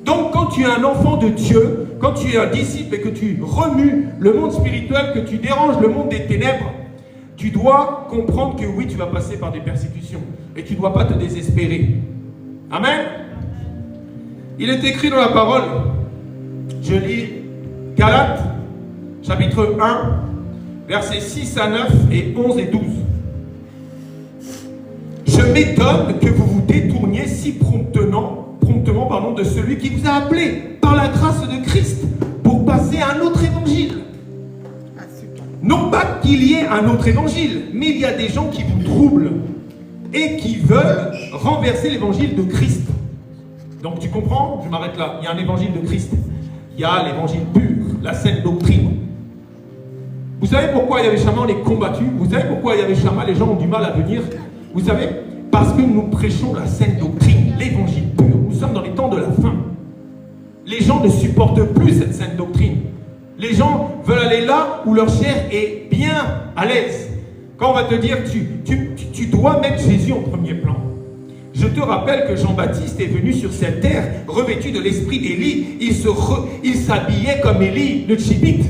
Donc quand tu es un enfant de Dieu, quand tu es un disciple et que tu remues le monde spirituel, que tu déranges le monde des ténèbres, tu dois comprendre que oui, tu vas passer par des persécutions. Et tu ne dois pas te désespérer. Amen. Il est écrit dans la parole, je lis Galates, chapitre 1, versets 6 à 9 et 11 et 12. Je m'étonne que vous vous détourniez si promptement de celui qui vous a appelé par la grâce de Christ pour passer à un autre évangile. Non pas qu'il y ait un autre évangile, mais il y a des gens qui vous troublent et qui veulent renverser l'évangile de Christ. Donc tu comprends? Je m'arrête là. Il y a un évangile de Christ. Il y a l'évangile pur, la saine doctrine. Vous savez pourquoi il y avait Chama, on est combattu? Vous savez pourquoi il y avait Chama, les gens ont du mal à venir? Vous savez? Parce que nous prêchons la saine doctrine, l'évangile pur. Nous sommes dans les temps de la fin. Les gens ne supportent plus cette saine doctrine. Les gens veulent aller là où leur chair est bien à l'aise. Quand on va te dire, tu dois mettre Jésus en premier plan. Je te rappelle que Jean-Baptiste est venu sur cette terre revêtu de l'esprit d'Élie. Il s'habillait comme Élie, le tchibite.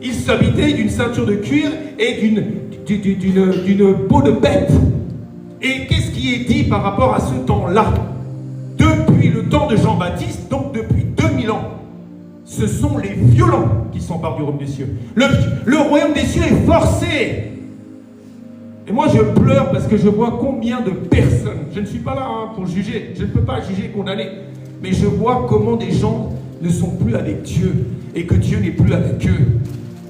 Il s'habitait d'une ceinture de cuir et d'une peau de bête. Et qu'est-ce qui est dit par rapport à ce temps-là? Depuis le temps de Jean-Baptiste, donc depuis 2000 ans, ce sont les violents qui s'emparent du royaume des cieux. Le royaume des cieux est forcé. Et moi je pleure parce que je vois combien de personnes, je ne suis pas là pour juger, je ne peux pas juger et condamner, mais je vois comment des gens ne sont plus avec Dieu et que Dieu n'est plus avec eux.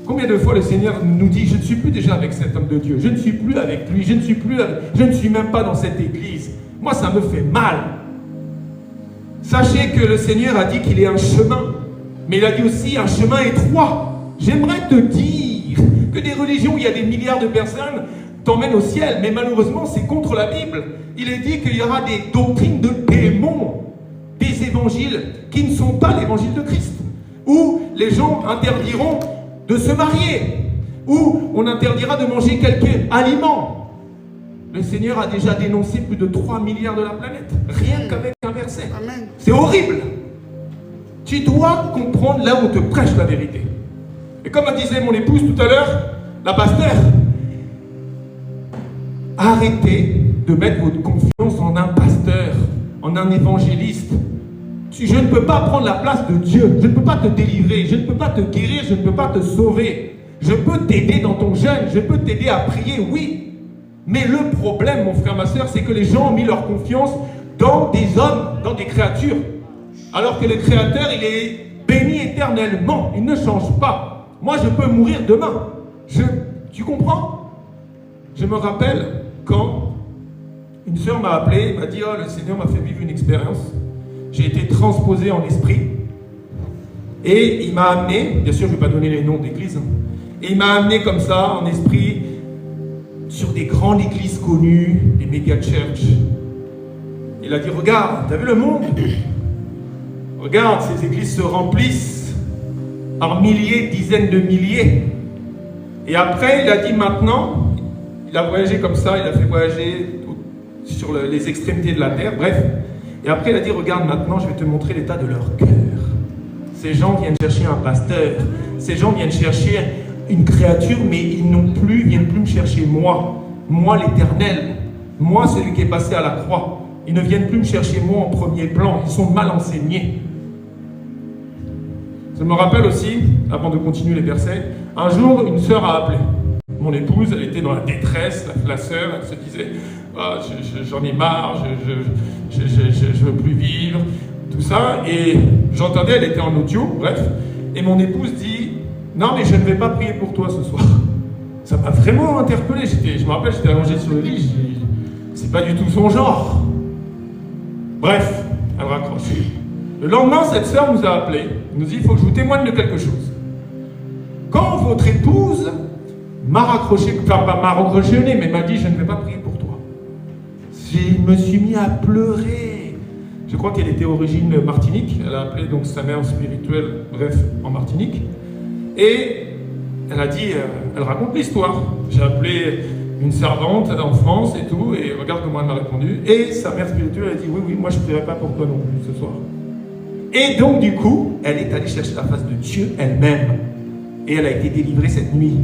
Combien de fois le Seigneur nous dit, je ne suis plus déjà avec cet homme de Dieu, je ne suis plus avec lui, je ne suis même pas dans cette église. Moi ça me fait mal. Sachez que le Seigneur a dit qu'il est un chemin, mais il a dit aussi un chemin étroit. J'aimerais te dire que des religions où il y a des milliards de personnes t'emmènent au ciel, mais malheureusement c'est contre la Bible. Il est dit qu'il y aura des doctrines de démons, des évangiles qui ne sont pas l'évangile de Christ, où les gens interdiront de se marier, où on interdira de manger quelques aliments. Le Seigneur a déjà dénoncé plus de 3 milliards de la planète, rien qu'avec un verset. C'est horrible. Tu dois comprendre là où on te prêche la vérité. Et comme disait mon épouse tout à l'heure, la pasteur, arrêtez de mettre votre confiance en un pasteur, en un évangéliste. Je ne peux pas prendre la place de Dieu. Je ne peux pas te délivrer. Je ne peux pas te guérir. Je ne peux pas te sauver. Je peux t'aider dans ton jeûne. Je peux t'aider à prier, oui. Mais le problème, mon frère, ma soeur, c'est que les gens ont mis leur confiance dans des hommes, dans des créatures. Alors que le Créateur, il est béni éternellement. Il ne change pas. Moi, je peux mourir demain. Tu comprends? Je me rappelle quand une sœur m'a appelé, m'a dit, oh, le Seigneur m'a fait vivre une expérience. J'ai été transposé en esprit. Et il m'a amené, bien sûr, je ne vais pas donner les noms d'églises, et il m'a amené comme ça, en esprit, sur des grandes églises connues, des méga church. Il a dit, regarde, t'as vu le monde? Regarde, ces églises se remplissent par milliers, dizaines de milliers. Et après, il a dit maintenant, il a voyagé comme ça, il a fait voyager sur les extrémités de la terre, bref. Et après, il a dit, regarde maintenant, je vais te montrer l'état de leur cœur. Ces gens viennent chercher un pasteur, ces gens viennent chercher une créature, mais ils viennent plus me chercher moi l'Éternel, moi celui qui est passé à la croix. Ils ne viennent plus me chercher moi en premier plan, ils sont mal enseignés. Je me rappelle aussi, avant de continuer les versets, un jour une sœur a appelé. Mon épouse, elle était dans la détresse, la sœur, elle se disait ah, j'en ai marre, je veux plus vivre, tout ça. Et j'entendais, elle était en audio, bref, et mon épouse dit non, mais je ne vais pas prier pour toi ce soir. Ça m'a vraiment interpellé. Je me rappelle, j'étais allongé sur le lit, c'est pas du tout son genre. Bref, elle raccroche. Le lendemain, cette sœur nous a appelé, nous dit il faut que je vous témoigne de quelque chose. Quand votre épouse m'a raccroché, enfin pas m'a raccroché au nez, mais m'a dit je ne vais pas prier pour toi. Je me suis mis à pleurer. Je crois qu'elle était d'origine Martinique, elle a appelé donc sa mère spirituelle, bref, en Martinique. Et elle a dit, elle raconte l'histoire. J'ai appelé une servante en France et tout, et regarde comment elle m'a répondu. Et sa mère spirituelle a dit, oui, moi je ne prierai pas pour toi non plus ce soir. Et donc, du coup, elle est allée chercher la face de Dieu elle-même. Et elle a été délivrée cette nuit.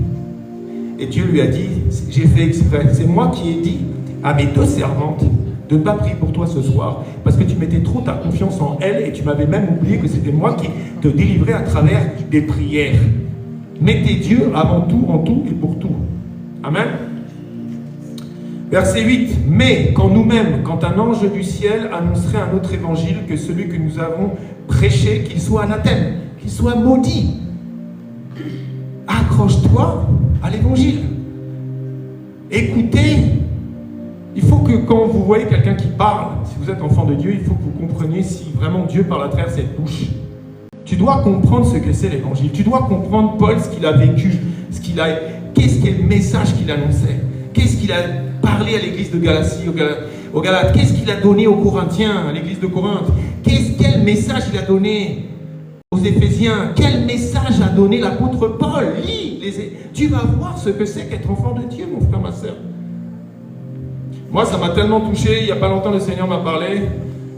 Et Dieu lui a dit, j'ai fait exprès, c'est moi qui ai dit à mes 2 servantes de ne pas prier pour toi ce soir, parce que tu mettais trop ta confiance en elle et tu m'avais même oublié que c'était moi qui te délivrais à travers des prières. Mettez Dieu avant tout, en tout et pour tout. Amen. Verset 8. Mais quand nous-mêmes, quand un ange du ciel annoncerait un autre évangile que celui que nous avons prêché, qu'il soit anathème, qu'il soit maudit, accroche-toi à l'évangile. Écoutez. Il faut que quand vous voyez quelqu'un qui parle, si vous êtes enfant de Dieu, il faut que vous compreniez si vraiment Dieu parle à travers cette bouche. Tu dois comprendre ce que c'est l'évangile. Tu dois comprendre Paul, ce qu'il a vécu, qu'est-ce qu'est le message qu'il annonçait. Qu'est-ce qu'il a parlé à l'église de Galatie, aux Galates. Qu'est-ce qu'il a donné aux Corinthiens, à l'église de Corinthe. Quel message il a donné aux Éphésiens. Quel message a donné l'apôtre Paul. Lis, tu vas voir ce que c'est qu'être enfant de Dieu, mon frère, ma soeur. Moi, ça m'a tellement touché. Il n'y a pas longtemps, le Seigneur m'a parlé.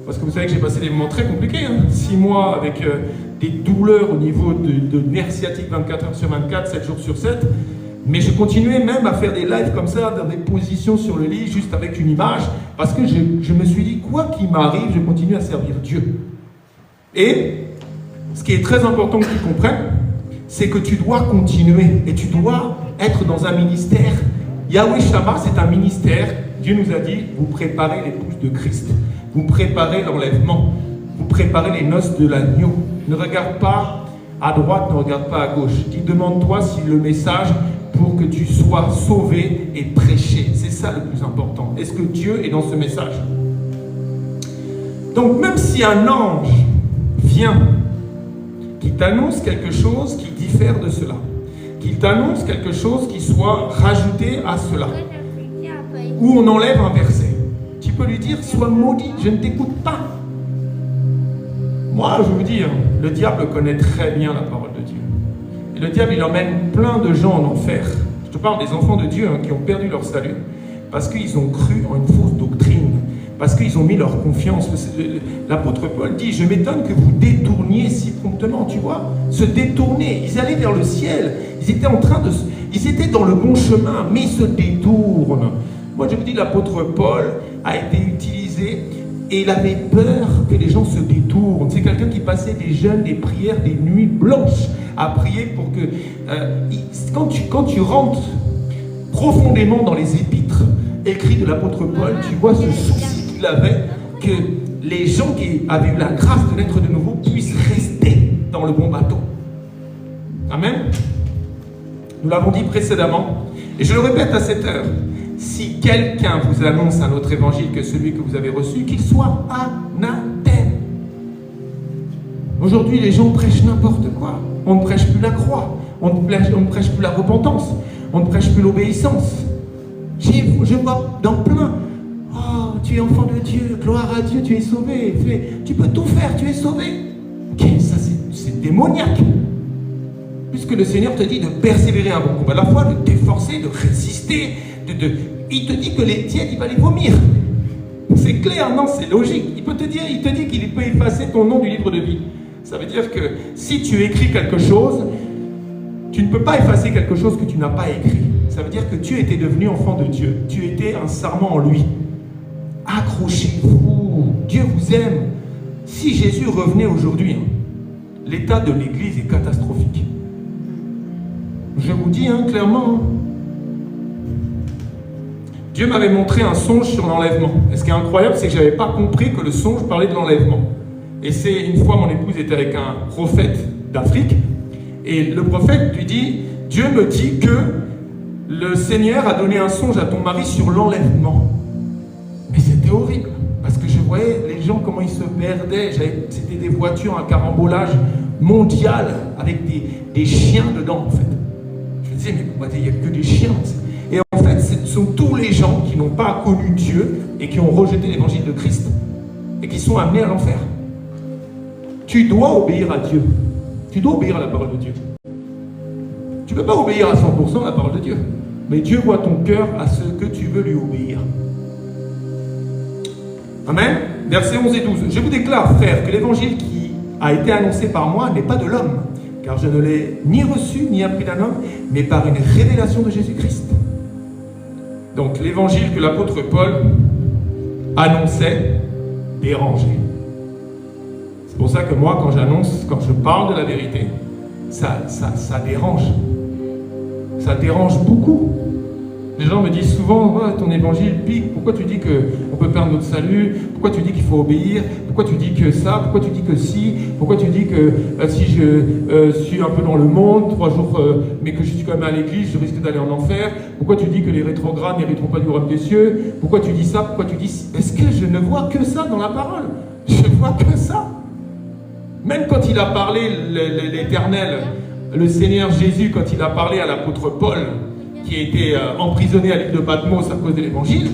Parce que vous savez que j'ai passé des moments très compliqués. 6 mois avec des douleurs au niveau de nerfs sciatiques 24 heures sur 24, 7 jours sur 7. Mais je continuais même à faire des lives comme ça, dans des positions sur le lit, juste avec une image. Parce que je me suis dit, quoi qu'il m'arrive, je continue à servir Dieu. Et ce qui est très important que tu comprennes, c'est que tu dois continuer. Et tu dois être dans un ministère. Yahweh Shammah, c'est un ministère. Dieu nous a dit, vous préparez l'épouse de Christ, vous préparez l'enlèvement, vous préparez les noces de l'agneau. Ne regarde pas à droite, ne regarde pas à gauche. Dis, demande-toi si le message pour que tu sois sauvé est prêché. C'est ça le plus important. Est-ce que Dieu est dans ce message? Donc même si un ange vient, qui t'annonce quelque chose qui diffère de cela, qu'il t'annonce quelque chose qui soit rajouté à cela, où on enlève un verset, tu peux lui dire, sois maudit, je ne t'écoute pas. Moi, je vous dis, le diable connaît très bien la parole de Dieu. Et le diable, il emmène plein de gens en enfer. Je te parle des enfants de Dieu qui ont perdu leur salut, parce qu'ils ont cru en une fausse doctrine, parce qu'ils ont mis leur confiance. L'apôtre Paul dit, je m'étonne que vous détourniez si promptement, tu vois, se détourner. Ils allaient vers le ciel, ils étaient dans le bon chemin, mais ils se détournent. Moi, je vous dis, l'apôtre Paul a été utilisé et il avait peur que les gens se détournent. C'est quelqu'un qui passait des jeûnes, des prières, des nuits blanches à prier pour que... quand tu rentres profondément dans les épîtres écrits de l'apôtre Paul, tu vois ce souci qu'il avait que les gens qui avaient eu la grâce de naître de nouveau puissent rester dans le bon bateau. Amen. Nous l'avons dit précédemment, et je le répète à cette heure. Si quelqu'un vous annonce un autre évangile que celui que vous avez reçu, qu'il soit anathème. Aujourd'hui, les gens prêchent n'importe quoi. On ne prêche plus la croix. On ne prêche plus la repentance. On ne prêche plus l'obéissance. Je vois dans plein. Oh, tu es enfant de Dieu. Gloire à Dieu, tu es sauvé. Tu peux tout faire, tu es sauvé. Ok, ça c'est démoniaque. Puisque le Seigneur te dit de persévérer un bon combat, à la fois de t'efforcer, de résister. Il te dit que les tièdes, il va les vomir. C'est clair, non, c'est logique. Il te dit qu'il peut effacer ton nom du livre de vie. Ça veut dire que si tu écris quelque chose, tu ne peux pas effacer quelque chose que tu n'as pas écrit. Ça veut dire que tu étais devenu enfant de Dieu. Tu étais un sarment en lui. Accrochez-vous. Dieu vous aime. Si Jésus revenait aujourd'hui, l'état de l'Église est catastrophique. Je vous dis clairement, Dieu m'avait montré un songe sur l'enlèvement. Et ce qui est incroyable, c'est que je n'avais pas compris que le songe parlait de l'enlèvement. Et c'est une fois, mon épouse était avec un prophète d'Afrique, et le prophète lui dit, Dieu me dit que le Seigneur a donné un songe à ton mari sur l'enlèvement. Mais c'était horrible, parce que je voyais les gens, comment ils se perdaient. C'était des voitures, un carambolage mondial, avec des chiens dedans, en fait. Je me disais, mais il n'y a que des chiens. Et en fait, ce sont tous les gens qui n'ont pas connu Dieu et qui ont rejeté l'évangile de Christ et qui sont amenés à l'enfer. Tu dois obéir à Dieu. Tu dois obéir à la parole de Dieu. Tu ne peux pas obéir à 100% à la parole de Dieu. Mais Dieu voit ton cœur à ce que tu veux lui obéir. Amen. Versets 11 et 12. Je vous déclare, frères, que l'évangile qui a été annoncé par moi n'est pas de l'homme, car je ne l'ai ni reçu ni appris d'un homme, mais par une révélation de Jésus-Christ. Donc l'évangile que l'apôtre Paul annonçait dérangeait. C'est pour ça que moi, quand j'annonce, quand je parle de la vérité, ça dérange. Ça dérange beaucoup. Les gens me disent souvent, oh, ton évangile pique, pourquoi tu dis qu'on peut perdre notre salut, pourquoi tu dis qu'il faut obéir, pourquoi tu dis que ça, pourquoi tu dis que si, pourquoi tu dis que si je suis un peu dans le monde, 3 jours, mais que je suis quand même à l'église, je risque d'aller en enfer, pourquoi tu dis que les rétrogrades n'hériteront pas du royaume des cieux, pourquoi tu dis ça, pourquoi tu dis si. Est-ce que je ne vois que ça dans la parole? Je ne vois que ça. Même quand il a parlé, l'Éternel, le Seigneur Jésus, quand il a parlé à l'apôtre Paul, qui a été emprisonné à l'île de Patmos à cause de l'évangile,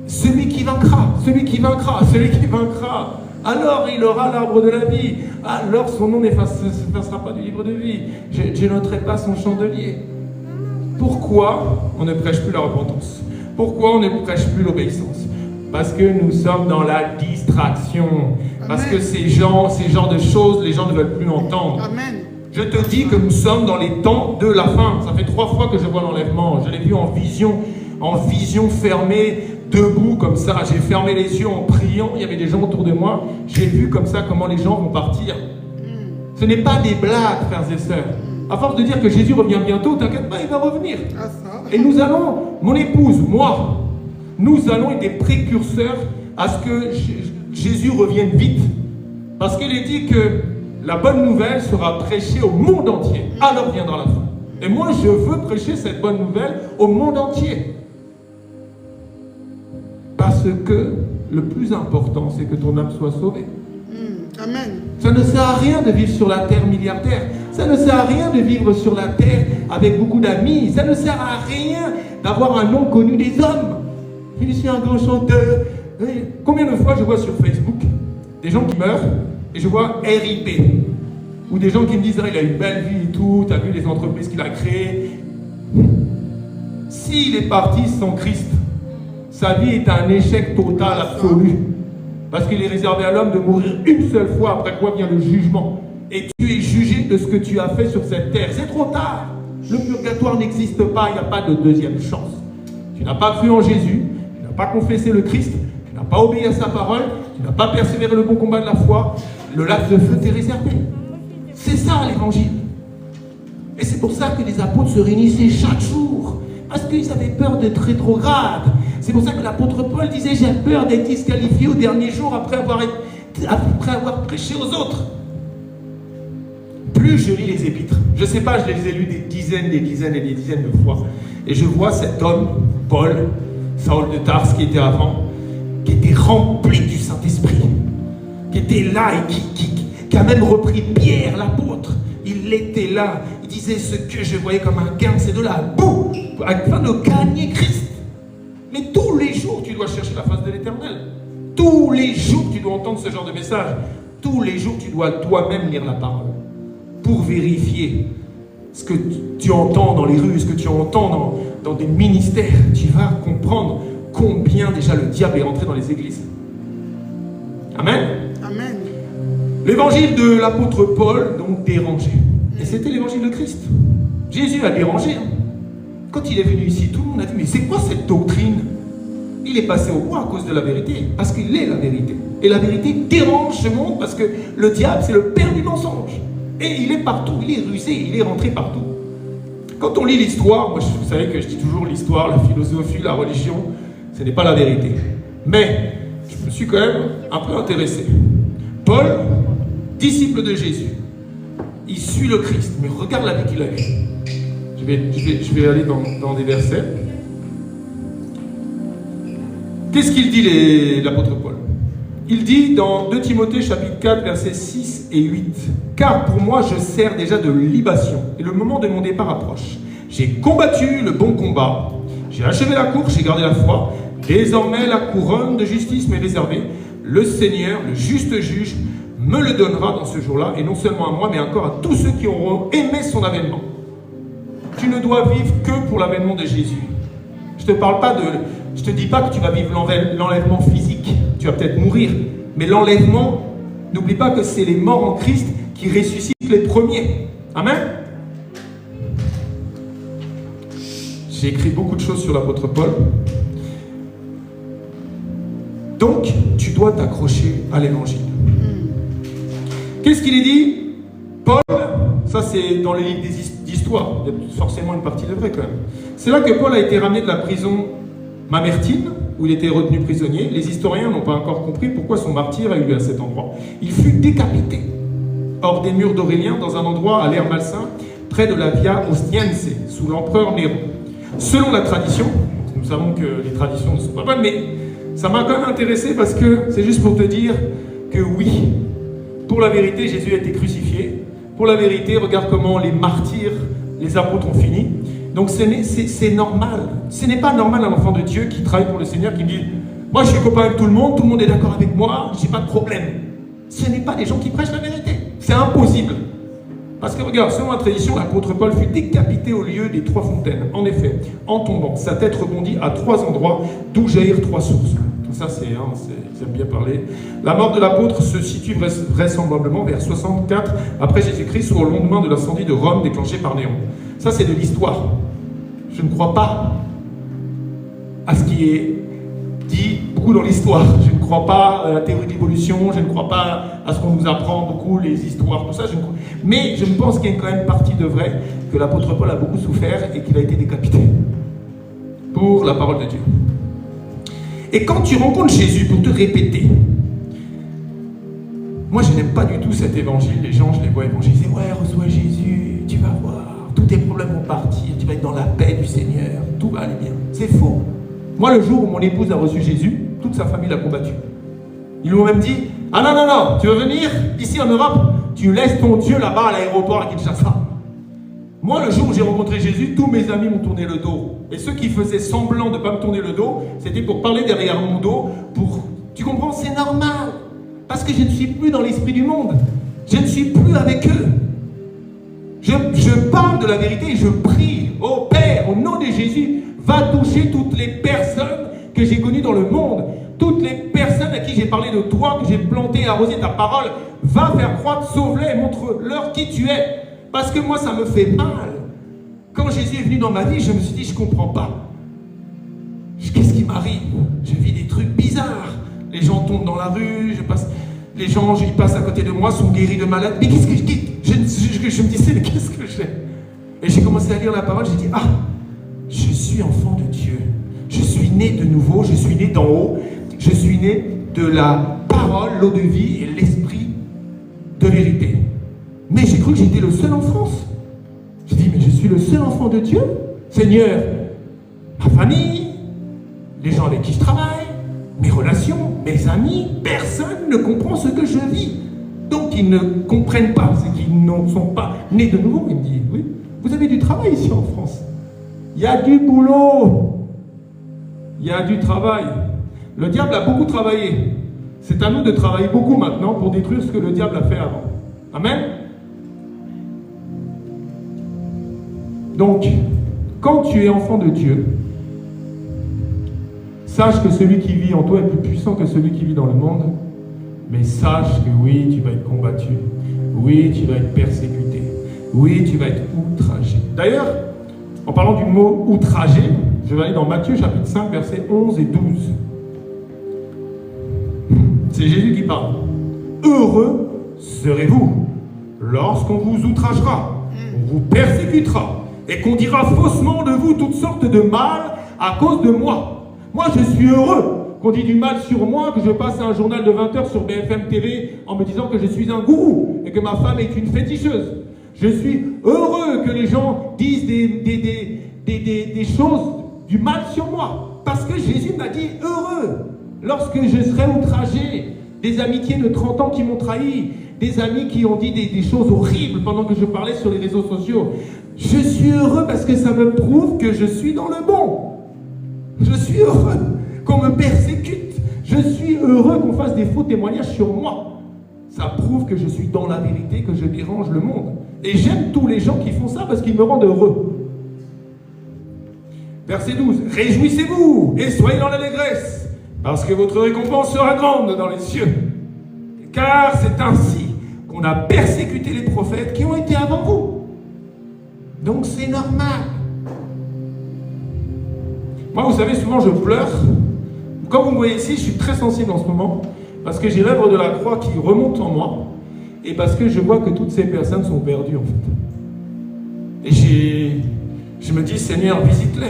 celui qui vaincra, celui qui vaincra, celui qui vaincra, alors il aura l'arbre de la vie, alors son nom s'effacera pas du livre de vie, je n'ôterai pas son chandelier. Pourquoi on ne prêche plus la repentance? Pourquoi on ne prêche plus l'obéissance? Parce que nous sommes dans la distraction. Parce que ces genres de choses, les gens ne veulent plus entendre. Amen. Je te dis que nous sommes dans les temps de la fin. Ça fait 3 fois que je vois l'enlèvement. Je l'ai vu en vision fermée, debout comme ça. J'ai fermé les yeux en priant. Il y avait des gens autour de moi. J'ai vu comme ça comment les gens vont partir. Ce n'est pas des blagues, frères et sœurs. À force de dire que Jésus revient bientôt, t'inquiète pas, il va revenir. Et nous allons, mon épouse, moi, nous allons être des précurseurs à ce que Jésus revienne vite. Parce qu'il est dit que la bonne nouvelle sera prêchée au monde entier. Alors viendra la fin. Et moi, je veux prêcher cette bonne nouvelle au monde entier. Parce que le plus important, c'est que ton âme soit sauvée. Amen. Ça ne sert à rien de vivre sur la terre milliardaire. Ça ne sert à rien de vivre sur la terre avec beaucoup d'amis. Ça ne sert à rien d'avoir un nom connu des hommes. Je suis un grand chanteur. Combien de fois je vois sur Facebook des gens qui meurent et je vois RIP, ou des gens qui me disent il a une belle vie et tout, tu as vu les entreprises qu'il a créées. S'il est parti sans Christ, sa vie est un échec total, absolu. Parce qu'il est réservé à l'homme de mourir une seule fois, après quoi vient le jugement. Et tu es jugé de ce que tu as fait sur cette terre. C'est trop tard. Le purgatoire n'existe pas, il n'y a pas de deuxième chance. Tu n'as pas cru en Jésus, tu n'as pas confessé le Christ, tu n'as pas obéi à sa parole, tu n'as pas persévéré le bon combat de la foi, le lac de feu t'est réservé. C'est ça l'évangile. Et c'est pour ça que les apôtres se réunissaient chaque jour. Parce qu'ils avaient peur d'être rétrogrades. C'est pour ça que l'apôtre Paul disait j'ai peur d'être disqualifié au dernier jour après avoir prêché aux autres. Plus je lis les épîtres, je ne sais pas, je les ai lus des dizaines et des dizaines de fois. Et je vois cet homme, Paul, Saul de Tarse qui était avant, qui était rempli du Saint-Esprit, qui était là et qui a même repris Pierre, l'apôtre. Il était là, il disait ce que je voyais comme un gain, c'est de la boue, afin de gagner Christ. Mais tous les jours, tu dois chercher la face de l'Éternel. Tous les jours, tu dois entendre ce genre de message. Tous les jours, tu dois toi-même lire la parole pour vérifier ce que tu entends dans les rues, ce que tu entends dans des ministères. Tu vas comprendre combien déjà le diable est rentré dans les églises. Amen. Amen. L'évangile de l'apôtre Paul, donc, dérangeait. Et c'était l'évangile de Christ. Jésus a dérangé. Quand il est venu ici, tout le monde a dit, mais c'est quoi cette doctrine? Il est passé au point à cause de la vérité, parce qu'il est la vérité. Et la vérité dérange ce monde, parce que le diable, c'est le père du mensonge. Et il est partout, il est rusé, il est rentré partout. Quand on lit l'histoire, moi vous savez que je dis toujours l'histoire, la philosophie, la religion, ce n'est pas la vérité. Mais je me suis quand même un peu intéressé. Paul, disciple de Jésus, il suit le Christ, mais regarde la vie qu'il a eue. Je vais aller dans des versets. Qu'est-ce qu'il dit l'apôtre Paul? Il dit dans 2 Timothée chapitre 4 versets 6 et 8 « Car pour moi je sers déjà de libation et le moment de mon départ approche. J'ai combattu le bon combat, j'ai achevé la course, j'ai gardé la foi. Désormais la couronne de justice m'est réservée. Le Seigneur, le juste juge, me le donnera dans ce jour-là, et non seulement à moi, mais encore à tous ceux qui auront aimé son avènement. » Tu ne dois vivre que pour l'avènement de Jésus. Je te dis pas que tu vas vivre l'enlèvement physique. Tu vas peut-être mourir. Mais l'enlèvement N'oublie pas que c'est les morts en Christ qui ressuscitent les premiers. Amen. J'ai écrit beaucoup de choses sur l'apôtre Paul. Donc, tu dois t'accrocher à l'évangile. Qu'est-ce qu'il est dit? Paul, ça c'est dans les livres d'histoire, il y a forcément une partie de vrai quand même. C'est là que Paul a été ramené de la prison Mamertine, où il était retenu prisonnier. Les historiens n'ont pas encore compris pourquoi son martyre a eu lieu à cet endroit. Il fut décapité hors des murs d'Aurélien, dans un endroit à l'air malsain, près de la Via Ostiense, sous l'empereur Néron. Selon la tradition, nous savons que les traditions ne sont pas bonnes, mais ça m'a quand même intéressé parce que c'est juste pour te dire que oui, pour la vérité, Jésus a été crucifié. Pour la vérité, regarde comment les martyrs, les apôtres ont fini. Donc c'est normal. Ce n'est pas normal un enfant de Dieu qui travaille pour le Seigneur, qui me dit « Moi je suis copain avec tout le monde est d'accord avec moi, j'ai pas de problème. » Ce n'est pas des gens qui prêchent la vérité. C'est impossible. Parce que regarde, selon la tradition, l'apôtre Paul fut décapité au lieu des 3 fontaines. En effet, en tombant, sa tête rebondit à 3 endroits, d'où jaillirent 3 sources. Tout ça, ils aiment bien parler. La mort de l'apôtre se situe vraisemblablement vers 64 après Jésus-Christ, soit au lendemain de l'incendie de Rome déclenché par Néron. Ça, c'est de l'histoire. Je ne crois pas à ce qui est dit beaucoup dans l'histoire. Je ne crois pas à la théorie de l'évolution, je ne crois pas à ce qu'on nous apprend beaucoup, les histoires, tout ça. Mais je pense qu'il y a quand même partie de vrai, que l'apôtre Paul a beaucoup souffert et qu'il a été décapité pour la parole de Dieu. Et quand tu rencontres Jésus pour te répéter, moi je n'aime pas du tout cet évangile, les gens je les vois évangéliser, ouais reçois Jésus, tu vas voir, tous tes problèmes vont partir, tu vas être dans la paix du Seigneur, tout va aller bien. C'est faux. Moi le jour où mon épouse a reçu Jésus, toute sa famille l'a combattu. Ils lui ont même dit, ah non, non, non, tu veux venir ici en Europe, tu laisses ton Dieu là-bas à l'aéroport à Kinshasa. Moi, le jour où j'ai rencontré Jésus, tous mes amis m'ont tourné le dos. Et ceux qui faisaient semblant de ne pas me tourner le dos, c'était pour parler derrière mon dos, Tu comprends? C'est normal. Parce que je ne suis plus dans l'esprit du monde. Je ne suis plus avec eux. Je parle de la vérité et je prie. Oh Père, au nom de Jésus, va toucher toutes les personnes que j'ai connues dans le monde. Toutes les personnes à qui j'ai parlé de toi, que j'ai planté et arrosé ta parole. Va faire croître, sauve-les et montre-leur qui tu es. Parce que moi, ça me fait mal. Quand Jésus est venu dans ma vie, je me suis dit, je ne comprends pas. Qu'est-ce qui m'arrive? Je vis des trucs bizarres. Les gens tombent dans la rue, les gens, ils passent à côté de moi, sont guéris de malades. Mais qu'est-ce que je me disais, mais qu'est-ce que j'ai? Et j'ai commencé à lire la parole, j'ai dit, ah, je suis enfant de Dieu. Je suis né de nouveau, je suis né d'en haut. Je suis né de la parole, l'eau de vie et l'esprit de vérité. Mais j'ai cru que j'étais le seul en France. J'ai dit, mais je suis le seul enfant de Dieu. Seigneur, ma famille, les gens avec qui je travaille, mes relations, mes amis, personne ne comprend ce que je vis. Donc ils ne comprennent pas, c'est qu'ils ne sont pas nés de nouveau. Il me dit, oui, vous avez du travail ici en France. Il y a du boulot. Il y a du travail. Le diable a beaucoup travaillé. C'est à nous de travailler beaucoup maintenant pour détruire ce que le diable a fait avant. Amen. Donc, quand tu es enfant de Dieu, sache que celui qui vit en toi est plus puissant que celui qui vit dans le monde, mais sache que oui, tu vas être combattu, oui, tu vas être persécuté, oui, tu vas être outragé. D'ailleurs, en parlant du mot outragé, je vais aller dans Matthieu chapitre 5, versets 11 et 12. C'est Jésus qui parle. Heureux serez-vous lorsqu'on vous outragera, on vous persécutera, et qu'on dira faussement de vous toutes sortes de mal à cause de moi. Moi, je suis heureux qu'on dise du mal sur moi, que je passe un journal de 20 heures sur BFM TV en me disant que je suis un gourou et que ma femme est une féticheuse. Je suis heureux que les gens disent des choses, du mal sur moi. Parce que Jésus m'a dit heureux lorsque je serai outragé. Des amitiés de 30 ans qui m'ont trahi, des amis qui ont dit des choses horribles pendant que je parlais sur les réseaux sociaux. Je suis heureux parce que ça me prouve que je suis dans le bon. Je suis heureux qu'on me persécute. Je suis heureux qu'on fasse des faux témoignages sur moi. Ça prouve que je suis dans la vérité, que je dérange le monde. Et j'aime tous les gens qui font ça parce qu'ils me rendent heureux. Verset 12. Réjouissez-vous et soyez dans l'allégresse, parce que votre récompense sera grande dans les cieux. Car c'est ainsi qu'on a persécuté les prophètes qui ont été avant vous. Donc c'est normal. Moi, vous savez, souvent je pleure. Comme vous me voyez ici, je suis très sensible en ce moment, parce que j'ai l'œuvre de la croix qui remonte en moi, et parce que je vois que toutes ces personnes sont perdues en fait. Et je me dis, Seigneur, visite-les,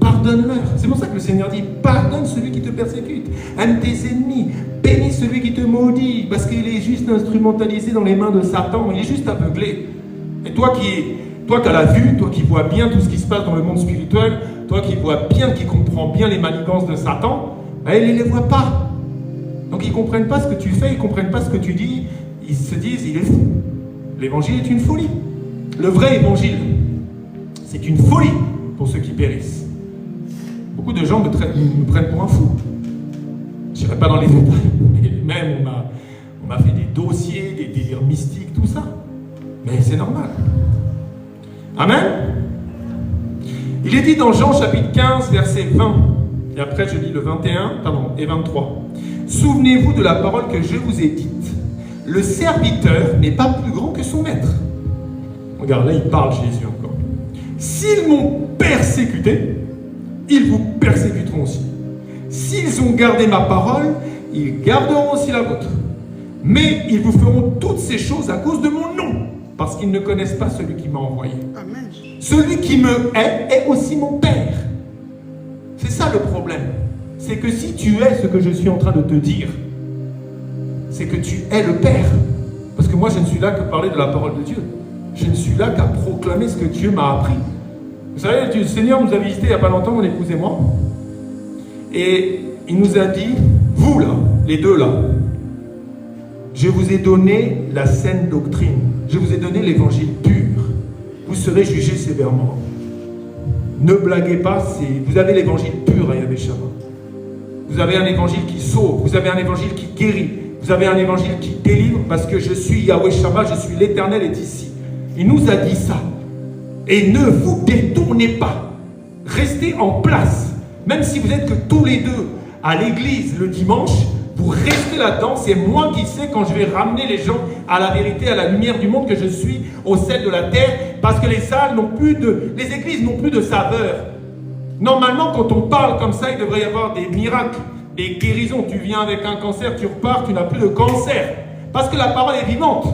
pardonne-leur. C'est pour ça que le Seigneur dit, pardonne celui qui te persécute, aime tes ennemis, bénis celui qui te maudit, parce qu'il est juste instrumentalisé dans les mains de Satan, il est juste aveuglé. Et toi qui as la vue, toi qui vois bien tout ce qui se passe dans le monde spirituel, toi qui vois bien, qui comprends bien les manigances de Satan, ben, il ne les voit pas. Donc ils ne comprennent pas ce que tu fais, ils ne comprennent pas ce que tu dis, ils se disent, il est fou. L'évangile est une folie. Le vrai évangile, c'est une folie pour ceux qui périssent. Beaucoup de gens me prennent pour un fou. Je n'irai pas dans les détails, mais même on m'a fait des dossiers, des délires mystiques, tout ça. Mais c'est normal. Amen. Il est dit dans Jean chapitre 15, verset 20, et après je lis le 21 et 23. Souvenez-vous de la parole que je vous ai dite. Le serviteur n'est pas plus grand que son maître. Regarde, là il parle Jésus encore. S'ils m'ont persécuté, ils vous persécuteront aussi. S'ils ont gardé ma parole, ils garderont aussi la vôtre. Mais ils vous feront toutes ces choses à cause de mon nom, parce qu'ils ne connaissent pas celui qui m'a envoyé. Amen. Celui qui me hait est aussi mon Père. C'est ça le problème. C'est que si tu es ce que je suis en train de te dire, c'est que tu es le Père. Parce que moi, je ne suis là que parler de la parole de Dieu. Je ne suis là qu'à proclamer ce que Dieu m'a appris. Vous savez, le Seigneur nous a visités il n'y a pas longtemps, mon épouse et moi. Et il nous a dit, vous là, les deux là, je vous ai donné la saine doctrine. Je vous ai donné l'évangile pur. Vous serez jugés sévèrement. Ne blaguez pas, vous avez l'évangile pur à Yahvé Shama. Vous avez un évangile qui sauve, vous avez un évangile qui guérit, vous avez un évangile qui délivre, parce que je suis Yahvé Shama, je suis l'Éternel est ici. Il nous a dit ça. Et ne vous détournez pas. Restez en place. Même si vous êtes que tous les deux à l'église le dimanche, vous restez là-dedans. C'est moi qui sais quand je vais ramener les gens à la vérité, à la lumière du monde, que je suis au sel de la terre, parce que les églises n'ont plus de saveur. Normalement, quand on parle comme ça, il devrait y avoir des miracles, des guérisons. Tu viens avec un cancer, tu repars, tu n'as plus de cancer. Parce que la parole est vivante.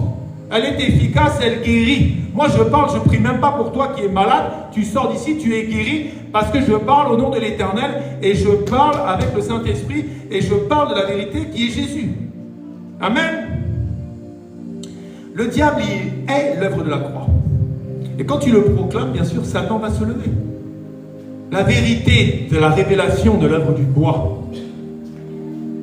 Elle est efficace, elle guérit. Moi, je parle, je ne prie même pas pour toi qui es malade. Tu sors d'ici, tu es guéri, parce que je parle au nom de l'Éternel, et je parle avec le Saint-Esprit, et je parle de la vérité qui est Jésus. Amen. Le diable, il est l'œuvre de la croix. Et quand tu le proclames, bien sûr, Satan va se lever. La vérité de la révélation de l'œuvre du bois.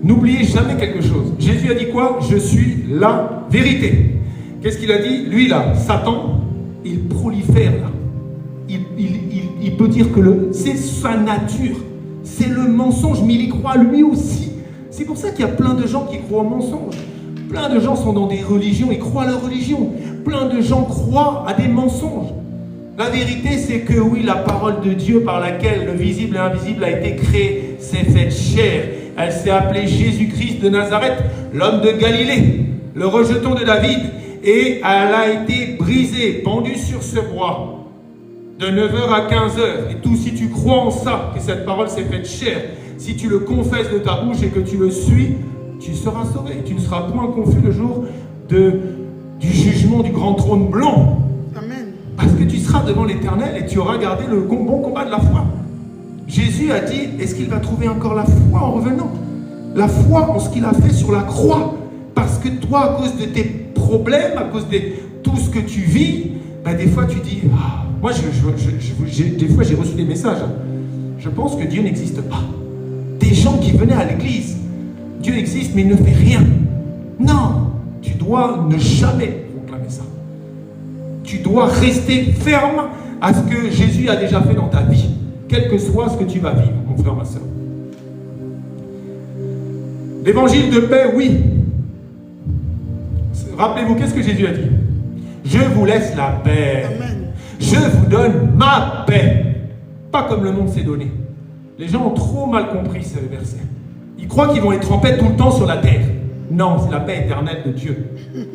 N'oubliez jamais quelque chose. Jésus a dit quoi? Je suis la vérité. Qu'est-ce qu'il a dit? Lui là, Satan, il prolifère là. Il peut dire que c'est sa nature. C'est le mensonge, mais il y croit lui aussi. C'est pour ça qu'il y a plein de gens qui croient au mensonge. Plein de gens sont dans des religions, ils croient à leur religion. Plein de gens croient à des mensonges. La vérité, c'est que oui, la parole de Dieu par laquelle le visible et l'invisible a été créé s'est faite chair. Elle s'est appelée Jésus-Christ de Nazareth, l'homme de Galilée, le rejeton de David. Et elle a été brisée, pendue sur ce bois, de 9h à 15h. Et tout, si tu crois en ça, que cette parole s'est faite chair, si tu le confesses de ta bouche et que tu le suis, tu seras sauvé. Tu ne seras point confus le jour du jugement du grand trône blanc. Amen. Parce que tu seras devant l'Éternel et tu auras gardé le bon combat de la foi. Jésus a dit, est-ce qu'il va trouver encore la foi en revenant? La foi en ce qu'il a fait sur la croix. Parce que toi, à cause de tes problèmes, à cause de tout ce que tu vis, ben des fois tu dis, ah, moi des fois j'ai reçu des messages, je pense que Dieu n'existe pas. Des gens qui venaient à l'église, Dieu existe mais il ne fait rien. Non, tu dois ne jamais proclamer ça. Tu dois rester ferme à ce que Jésus a déjà fait dans ta vie, quel que soit ce que tu vas vivre, mon frère, ma soeur. L'évangile de paix, oui. Rappelez-vous, qu'est-ce que Jésus a dit? Je vous laisse la paix. Amen. Je vous donne ma paix. Pas comme le monde s'est donné. Les gens ont trop mal compris ce verset. Ils croient qu'ils vont être en paix tout le temps sur la terre. Non, c'est la paix éternelle de Dieu.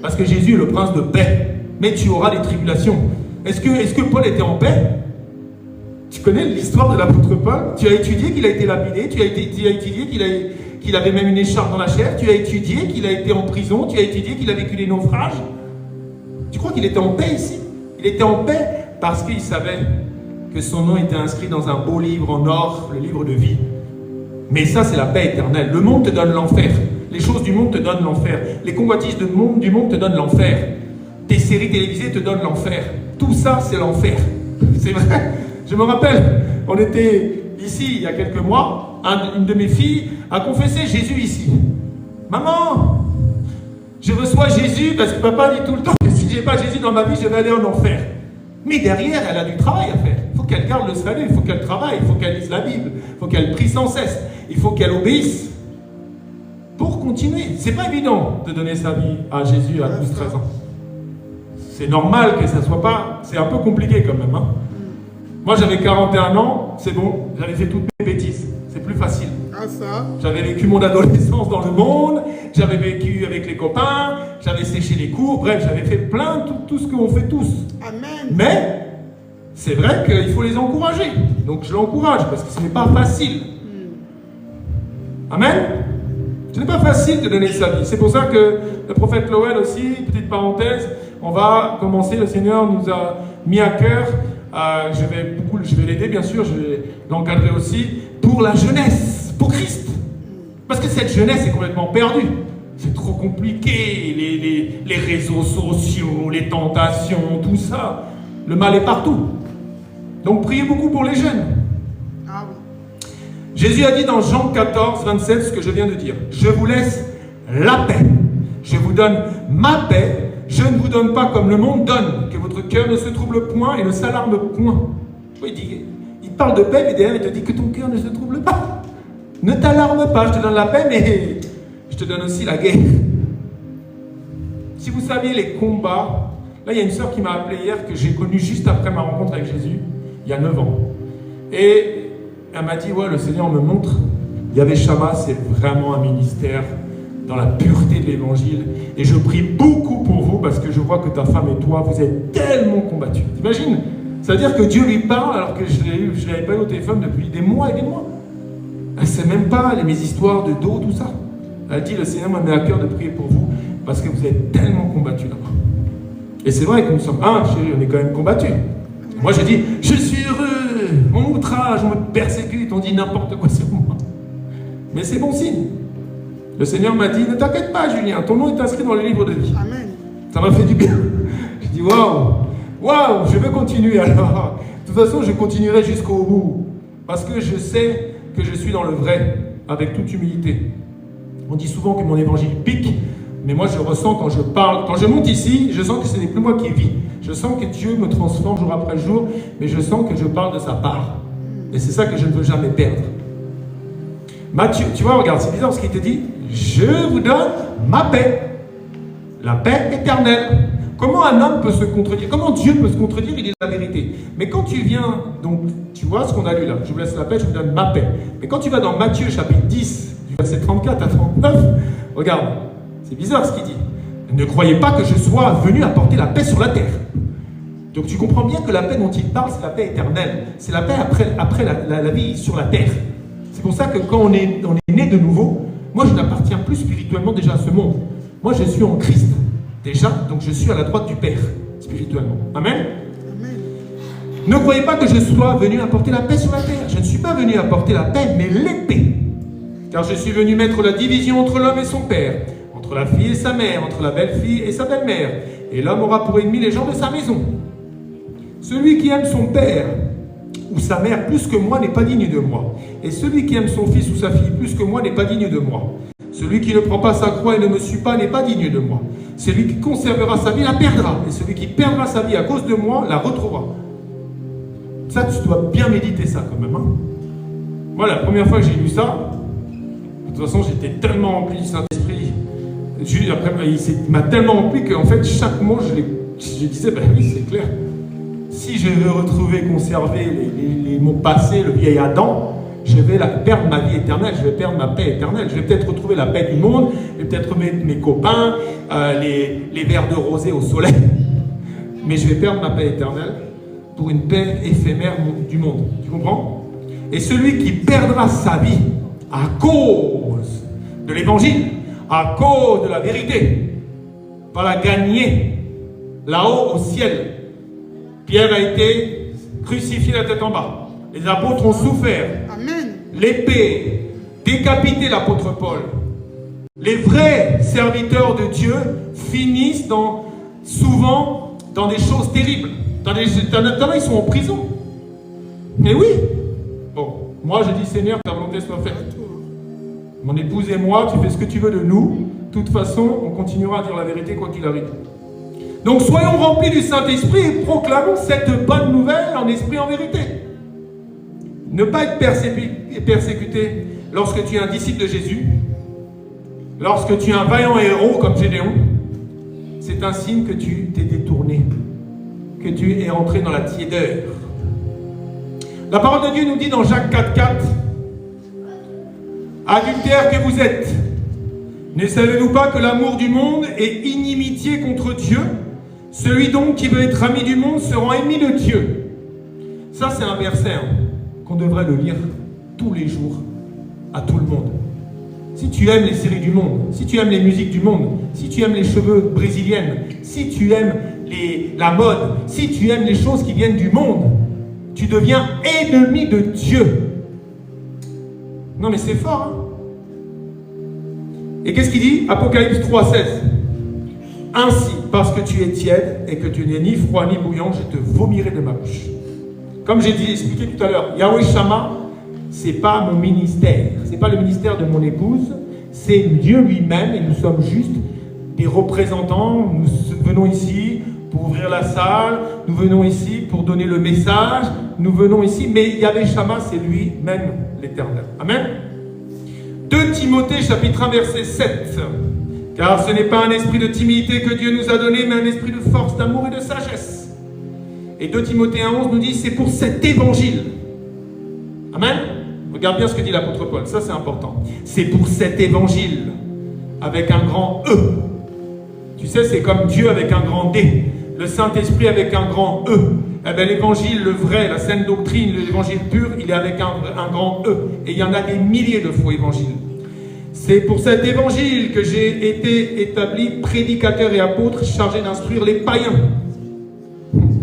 Parce que Jésus est le prince de paix. Mais tu auras des tribulations. Est-ce que Paul était en paix? Tu connais l'histoire de l'apôtre Paul? Tu as étudié qu'il a été lapidé, tu as étudié qu'il avait même une écharpe dans la chair, tu as étudié qu'il a été en prison, tu as étudié qu'il a vécu des naufrages. Tu crois qu'il était en paix ici? Il était en paix parce qu'il savait que son nom était inscrit dans un beau livre en or, le livre de vie. Mais ça, c'est la paix éternelle. Le monde te donne l'enfer. Les choses du monde te donnent l'enfer. Les convoitises du monde te donnent l'enfer. Tes séries télévisées te donnent l'enfer. Tout ça, c'est l'enfer. C'est vrai. Je me rappelle, on était ici il y a quelques mois, une de mes filles a confessé Jésus ici. Maman, je reçois Jésus parce que papa dit tout le temps que si je n'ai pas Jésus dans ma vie, je vais aller en enfer. Mais derrière, elle a du travail à faire. Il faut qu'elle garde le salut, il faut qu'elle travaille, il faut qu'elle lise la Bible, il faut qu'elle prie sans cesse, il faut qu'elle obéisse pour continuer. C'est pas évident de donner sa vie à Jésus à 12-13 ans. C'est normal que ça soit pas... C'est un peu compliqué quand même. Hein. Moi, j'avais 41 ans, c'est bon, j'avais fait toutes mes bêtises. C'est plus facile. Ah ça. J'avais vécu mon adolescence dans le monde, j'avais vécu avec les copains, j'avais séché les cours, bref, j'avais fait plein, tout ce qu'on fait tous. Amen. Mais, c'est vrai qu'il faut les encourager. Donc, je l'encourage parce que ce n'est pas facile. Amen. Ce n'est pas facile de donner sa vie. C'est pour ça que le prophète Lowell aussi, petite parenthèse, on va commencer, le Seigneur nous a mis à cœur, je vais l'aider bien sûr, je vais l'encadrer aussi, pour la jeunesse, pour Christ. Parce que cette jeunesse est complètement perdue. C'est trop compliqué, les réseaux sociaux, les tentations, tout ça. Le mal est partout. Donc priez beaucoup pour les jeunes. Ah oui. Jésus a dit dans Jean 14, 27 ce que je viens de dire. Je vous laisse la paix. Je vous donne ma paix. Je ne vous donne pas comme le monde donne. Que votre cœur ne se trouble point et ne s'alarme point. Il parle de paix, mais derrière il te dit que ton cœur ne se trouble pas. Ne t'alarme pas, je te donne la paix, mais je te donne aussi la guerre. Si vous saviez les combats, là il y a une sœur qui m'a appelé hier, que j'ai connue juste après ma rencontre avec Jésus, il y a 9 ans. Et elle m'a dit, ouais, le Seigneur me montre, Yahvé Shammah, c'est vraiment un ministère dans la pureté de l'évangile. Et je prie beaucoup pour vous parce que je vois que ta femme et toi, vous êtes tellement combattus. T'imagines? C'est-à-dire que Dieu lui parle alors que je ne l'avais pas eu au téléphone depuis des mois et des mois. Elle ne sait même pas mes histoires de dos, tout ça. Elle dit, le Seigneur m'a mis à cœur de prier pour vous parce que vous êtes tellement combattus là-bas. Et c'est vrai que nous sommes, chérie, on est quand même combattus. Moi j'ai dit, je suis heureux, on m'outrage, on me persécute, on dit n'importe quoi sur moi. Mais c'est bon signe. Le Seigneur m'a dit, ne t'inquiète pas Julien, ton nom est inscrit dans le livre de vie. Amen. Ça m'a fait du bien. J'ai dit, waouh, je vais continuer alors. De toute façon, je continuerai jusqu'au bout. Parce que je sais que je suis dans le vrai, avec toute humilité. On dit souvent que mon évangile pique, mais moi je ressens quand je parle, quand je monte ici, je sens que ce n'est plus moi qui vis. Je sens que Dieu me transforme jour après jour, mais je sens que je parle de sa part. Et c'est ça que je ne veux jamais perdre. Matthieu, tu vois, regarde, c'est bizarre ce qu'il te dit. Je vous donne ma paix. La paix éternelle. Comment un homme peut se contredire? Comment Dieu peut se contredire? Il dit la vérité. Mais quand tu viens, donc tu vois ce qu'on a lu là, je vous laisse la paix, je vous donne ma paix. Mais quand tu vas dans Matthieu chapitre 10, du verset 34 à 39, regarde, c'est bizarre ce qu'il dit. Ne croyez pas que je sois venu apporter la paix sur la terre. Donc tu comprends bien que la paix dont il parle, c'est la paix éternelle. C'est la paix après la vie sur la terre. C'est pour ça que quand on est né de nouveau, moi je n'appartiens plus spirituellement déjà à ce monde. Moi je suis en Christ. Déjà, donc je suis à la droite du Père, spirituellement. Amen. Amen. Ne croyez pas que je sois venu apporter la paix sur la terre. Je ne suis pas venu apporter la paix, mais l'épée. Car je suis venu mettre la division entre l'homme et son père, entre la fille et sa mère, entre la belle-fille et sa belle-mère. Et l'homme aura pour ennemi les gens de sa maison. Celui qui aime son père ou sa mère plus que moi n'est pas digne de moi. Et celui qui aime son fils ou sa fille plus que moi n'est pas digne de moi. Celui qui ne prend pas sa croix et ne me suit pas n'est pas digne de moi. Celui qui conservera sa vie la perdra. Et celui qui perdra sa vie à cause de moi la retrouvera. Ça, tu dois bien méditer ça quand même. Hein. Moi, la première fois que j'ai lu ça, de toute façon, j'étais tellement rempli du Saint-Esprit. Après, il m'a tellement rempli qu'en fait, chaque mot, je disais, ben oui, c'est clair. Si je veux retrouver, conserver les mots passés, le vieil Adam, je vais perdre ma vie éternelle, je vais perdre ma paix éternelle, je vais peut-être retrouver la paix du monde, je vais peut-être retrouver mes copains, les verres de rosée au soleil, mais je vais perdre ma paix éternelle pour une paix éphémère du monde. Tu comprends? Et celui qui perdra sa vie à cause de l'évangile, à cause de la vérité, va la gagner là-haut au ciel. Pierre a été crucifié la tête en bas. Les apôtres ont souffert. Amen. L'épée, décapité l'apôtre Paul. Les vrais serviteurs de Dieu finissent souvent dans des choses terribles. T'en as, ils sont en prison. Mais oui. Bon, moi je dis Seigneur, ta volonté soit faite. Mon épouse et moi, tu fais ce que tu veux de nous. De toute façon, on continuera à dire la vérité quoi qu'il arrive. Donc soyons remplis du Saint-Esprit et proclamons cette bonne nouvelle en esprit, en vérité. Ne pas être persécuté lorsque tu es un disciple de Jésus, lorsque tu es un vaillant héros comme Gédéon, c'est un signe que tu t'es détourné, que tu es entré dans la tiédeur. La parole de Dieu nous dit dans Jacques 4,4 « Adultères que vous êtes, ne savez-vous pas que l'amour du monde est inimitié contre Dieu? Celui donc qui veut être ami du monde sera ennemi de Dieu. » Ça, c'est un verset qu'on devrait le lire tous les jours à tout le monde. Si tu aimes les séries du monde, si tu aimes les musiques du monde, si tu aimes les cheveux brésiliennes, si tu aimes la mode, si tu aimes les choses qui viennent du monde, tu deviens ennemi de Dieu. Non mais c'est fort, hein? Et qu'est-ce qu'il dit? Apocalypse 3,16. Ainsi, parce que tu es tiède et que tu n'es ni froid ni bouillant, je te vomirai de ma bouche. Comme j'ai expliqué tout à l'heure, Yahweh Shammah, c'est pas mon ministère, c'est pas le ministère de mon épouse, c'est Dieu lui-même et nous sommes juste des représentants. Nous venons ici pour ouvrir la salle, nous venons ici pour donner le message, nous venons ici, mais Yahweh Shammah, c'est lui-même l'Éternel. Amen. 2 Timothée chapitre 1 verset 7. Car ce n'est pas un esprit de timidité que Dieu nous a donné, mais un esprit de force, d'amour et de sagesse. Et 2 Timothée 1,11 nous dit, c'est pour cet évangile. Amen. Regarde bien ce que dit l'apôtre Paul, ça c'est important. C'est pour cet évangile, avec un grand E. Tu sais, c'est comme Dieu avec un grand D, le Saint-Esprit avec un grand E. Eh bien, l'évangile, le vrai, la saine doctrine, l'évangile pur, il est avec un grand E. Et il y en a des milliers de faux évangiles. C'est pour cet évangile que j'ai été établi prédicateur et apôtre chargé d'instruire les païens.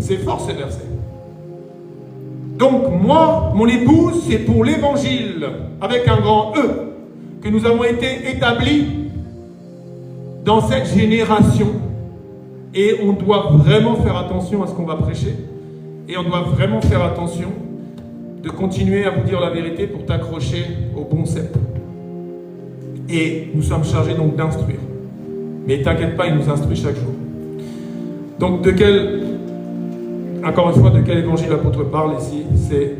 C'est fort ce verset. Donc moi, mon épouse, c'est pour l'évangile, avec un grand E, que nous avons été établis dans cette génération. Et on doit vraiment faire attention à ce qu'on va prêcher. Et on doit vraiment faire attention de continuer à vous dire la vérité pour t'accrocher au bon cep. Et nous sommes chargés donc d'instruire. Mais t'inquiète pas, il nous instruit chaque jour. Donc encore une fois, de quel évangile l'apôtre parle ici? C'est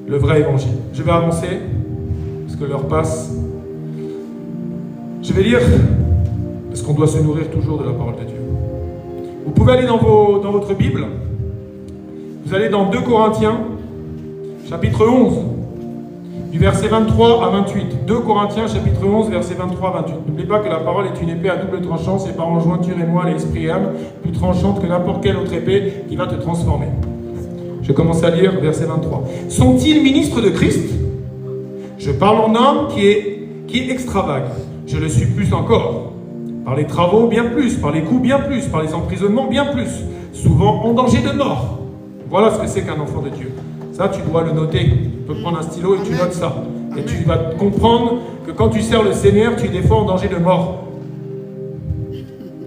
le vrai évangile. Je vais avancer, parce que l'heure passe. Je vais lire, parce qu'on doit se nourrir toujours de la parole de Dieu. Vous pouvez aller dans votre Bible. Vous allez dans 2 Corinthiens, chapitre 11, du verset 23 à 28. 2 Corinthiens, chapitre 11, verset 23 à 28. N'oubliez pas que la parole est une épée à double tranchant, c'est par en jointure et moelle, l'esprit et âme, plus tranchante que n'importe quelle autre épée qui va te transformer. Je commence à lire, verset 23. Sont-ils ministres de Christ? Je parle en homme qui est extravague. Je le suis plus encore. Par les travaux, bien plus. Par les coups, bien plus. Par les emprisonnements, bien plus. Souvent en danger de mort. Voilà ce que c'est qu'un enfant de Dieu. Ça, tu dois le noter. Tu peux prendre un stylo et tu notes ça. Et tu vas comprendre que quand tu sers le Seigneur, tu es des fois en danger de mort.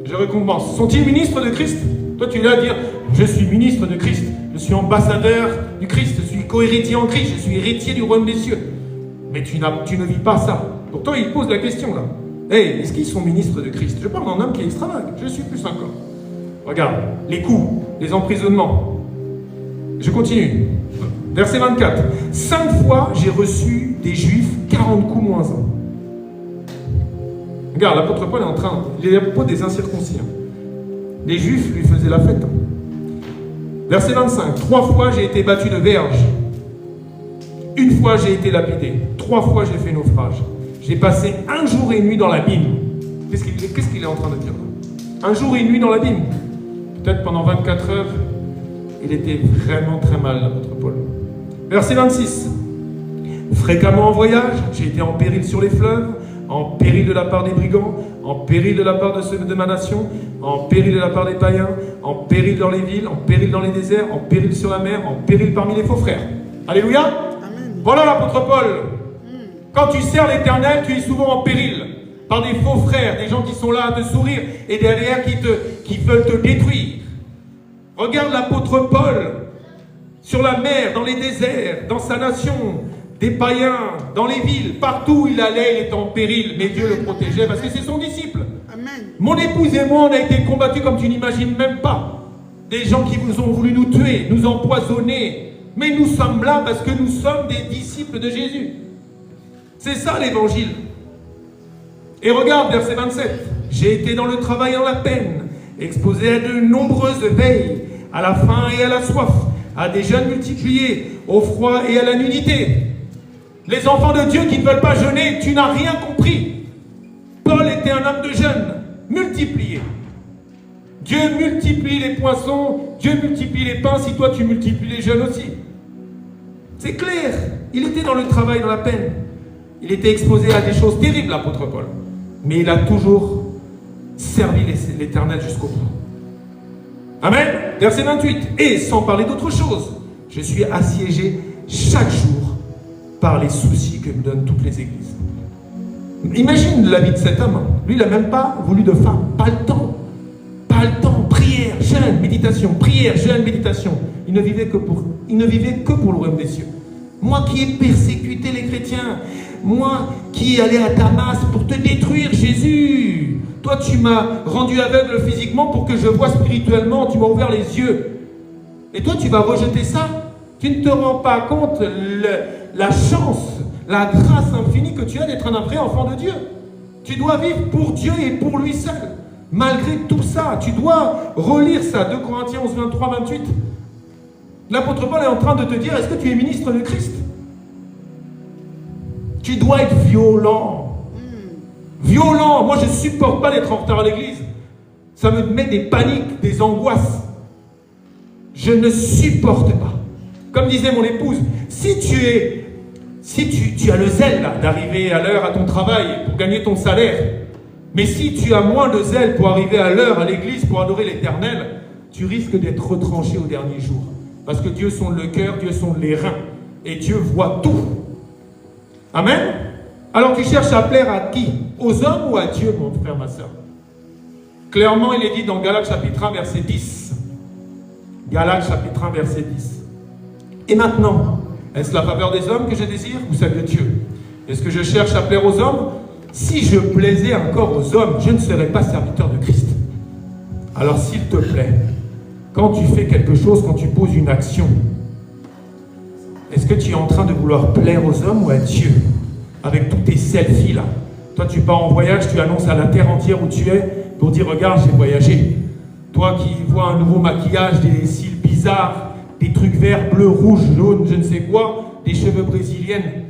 Je recommence. Sont-ils ministres de Christ? Toi, tu es là à dire, je suis ministre de Christ. Je suis ambassadeur du Christ. Je suis co-héritier en Christ. Je suis héritier du royaume des cieux. Mais tu ne vis pas ça. Pourtant, il pose la question là. Hey, est-ce qu'ils sont ministres de Christ? Je parle d'un homme qui est extravagant. Je suis plus encore. Regarde, les coups, les emprisonnements. Je continue. Verset 24. 5 fois, j'ai reçu des Juifs 40 coups moins 1. Regarde, l'apôtre Paul est en train... Il est à propos des incirconcis. Les Juifs lui faisaient la fête. Verset 25. 3 fois, j'ai été battu de verge. Une fois, j'ai été lapidé. 3 fois, j'ai fait naufrage. J'ai passé 1 jour et 1 nuit dans l'abîme. Qu'est-ce qu'il est en train de dire là? 1 jour et 1 nuit dans l'abîme. Peut-être pendant 24 heures, il était vraiment très mal, l'apôtre Paul. Verset 26. Fréquemment en voyage, j'ai été en péril sur les fleuves, en péril de la part des brigands, en péril de la part de ceux de ma nation, en péril de la part des païens, en péril dans les villes, en péril dans les déserts, en péril sur la mer, en péril parmi les faux frères. Alléluia. Amen. Voilà l'apôtre Paul. Quand tu sers l'Éternel, tu es souvent en péril par des faux frères, des gens qui sont là à te sourire et derrière qui veulent te détruire. Regarde l'apôtre Paul sur la mer, dans les déserts, dans sa nation, des païens, dans les villes, partout où il allait, il était en péril, mais Dieu le protégeait parce que c'est son disciple. Amen. Mon épouse et moi, on a été combattus comme tu n'imagines même pas. Des gens qui vous ont voulu nous tuer, nous empoisonner, mais nous sommes là parce que nous sommes des disciples de Jésus. C'est ça l'évangile. Et regarde, verset 27. J'ai été dans le travail et dans la peine, exposé à de nombreuses veilles, à la faim et à la soif, à des jeûnes multipliés, au froid et à la nudité. Les enfants de Dieu qui ne veulent pas jeûner, tu n'as rien compris. Paul était un homme de jeûne, multiplié. Dieu multiplie les poissons, Dieu multiplie les pains, si toi tu multiplies les jeûnes aussi. C'est clair, il était dans le travail, dans la peine. Il était exposé à des choses terribles, l'apôtre Paul. Mais il a toujours servi l'Éternel jusqu'au bout. Amen. Verset 28. Et sans parler d'autre chose, je suis assiégé chaque jour par les soucis que me donnent toutes les églises. Imagine la vie de cet homme. Lui, il n'a même pas voulu de femme. Pas le temps. Pas le temps. Prière, jeûne, méditation. Prière, jeûne, méditation. Il ne vivait que pour le royaume des cieux. Moi qui ai persécuté les chrétiens, moi qui allais à Damas pour te détruire, Jésus. Toi, tu m'as rendu aveugle physiquement pour que je voie spirituellement. Tu m'as ouvert les yeux. Et toi, tu vas rejeter ça? Tu ne te rends pas compte la chance, la grâce infinie que tu as d'être un vrai enfant de Dieu. Tu dois vivre pour Dieu et pour lui seul. Malgré tout ça, tu dois relire ça. 2 Corinthiens 11, 23, 28. L'apôtre Paul est en train de te dire, est-ce que tu es ministre de Christ? Tu dois être violent. Violent. Moi, je ne supporte pas d'être en retard à l'église. Ça me met des paniques, des angoisses. Je ne supporte pas. Comme disait mon épouse, si tu as le zèle d'arriver à l'heure à ton travail pour gagner ton salaire, mais si tu as moins de zèle pour arriver à l'heure à l'église pour adorer l'Éternel, tu risques d'être retranché au dernier jour. Parce que Dieu sonde le cœur, Dieu sonde les reins. Et Dieu voit tout. Amen. Alors tu cherches à plaire à qui? Aux hommes ou à Dieu, mon frère, ma soeur? Clairement, il est dit dans Galates chapitre 1, verset 10. Galates chapitre 1, verset 10. Et maintenant, est-ce la faveur des hommes que je désire ou celle de Dieu? Est-ce que je cherche à plaire aux hommes? Si je plaisais encore aux hommes, je ne serais pas serviteur de Christ. Alors s'il te plaît, quand tu fais quelque chose, quand tu poses une action, est-ce que tu es en train de vouloir plaire aux hommes ou à Dieu? Avec tous tes selfies là. Toi tu pars en voyage, tu annonces à la terre entière où tu es pour dire regarde j'ai voyagé. Toi qui vois un nouveau maquillage, des cils bizarres, des trucs verts, bleus, rouges, jaunes, je ne sais quoi, des cheveux brésiliennes,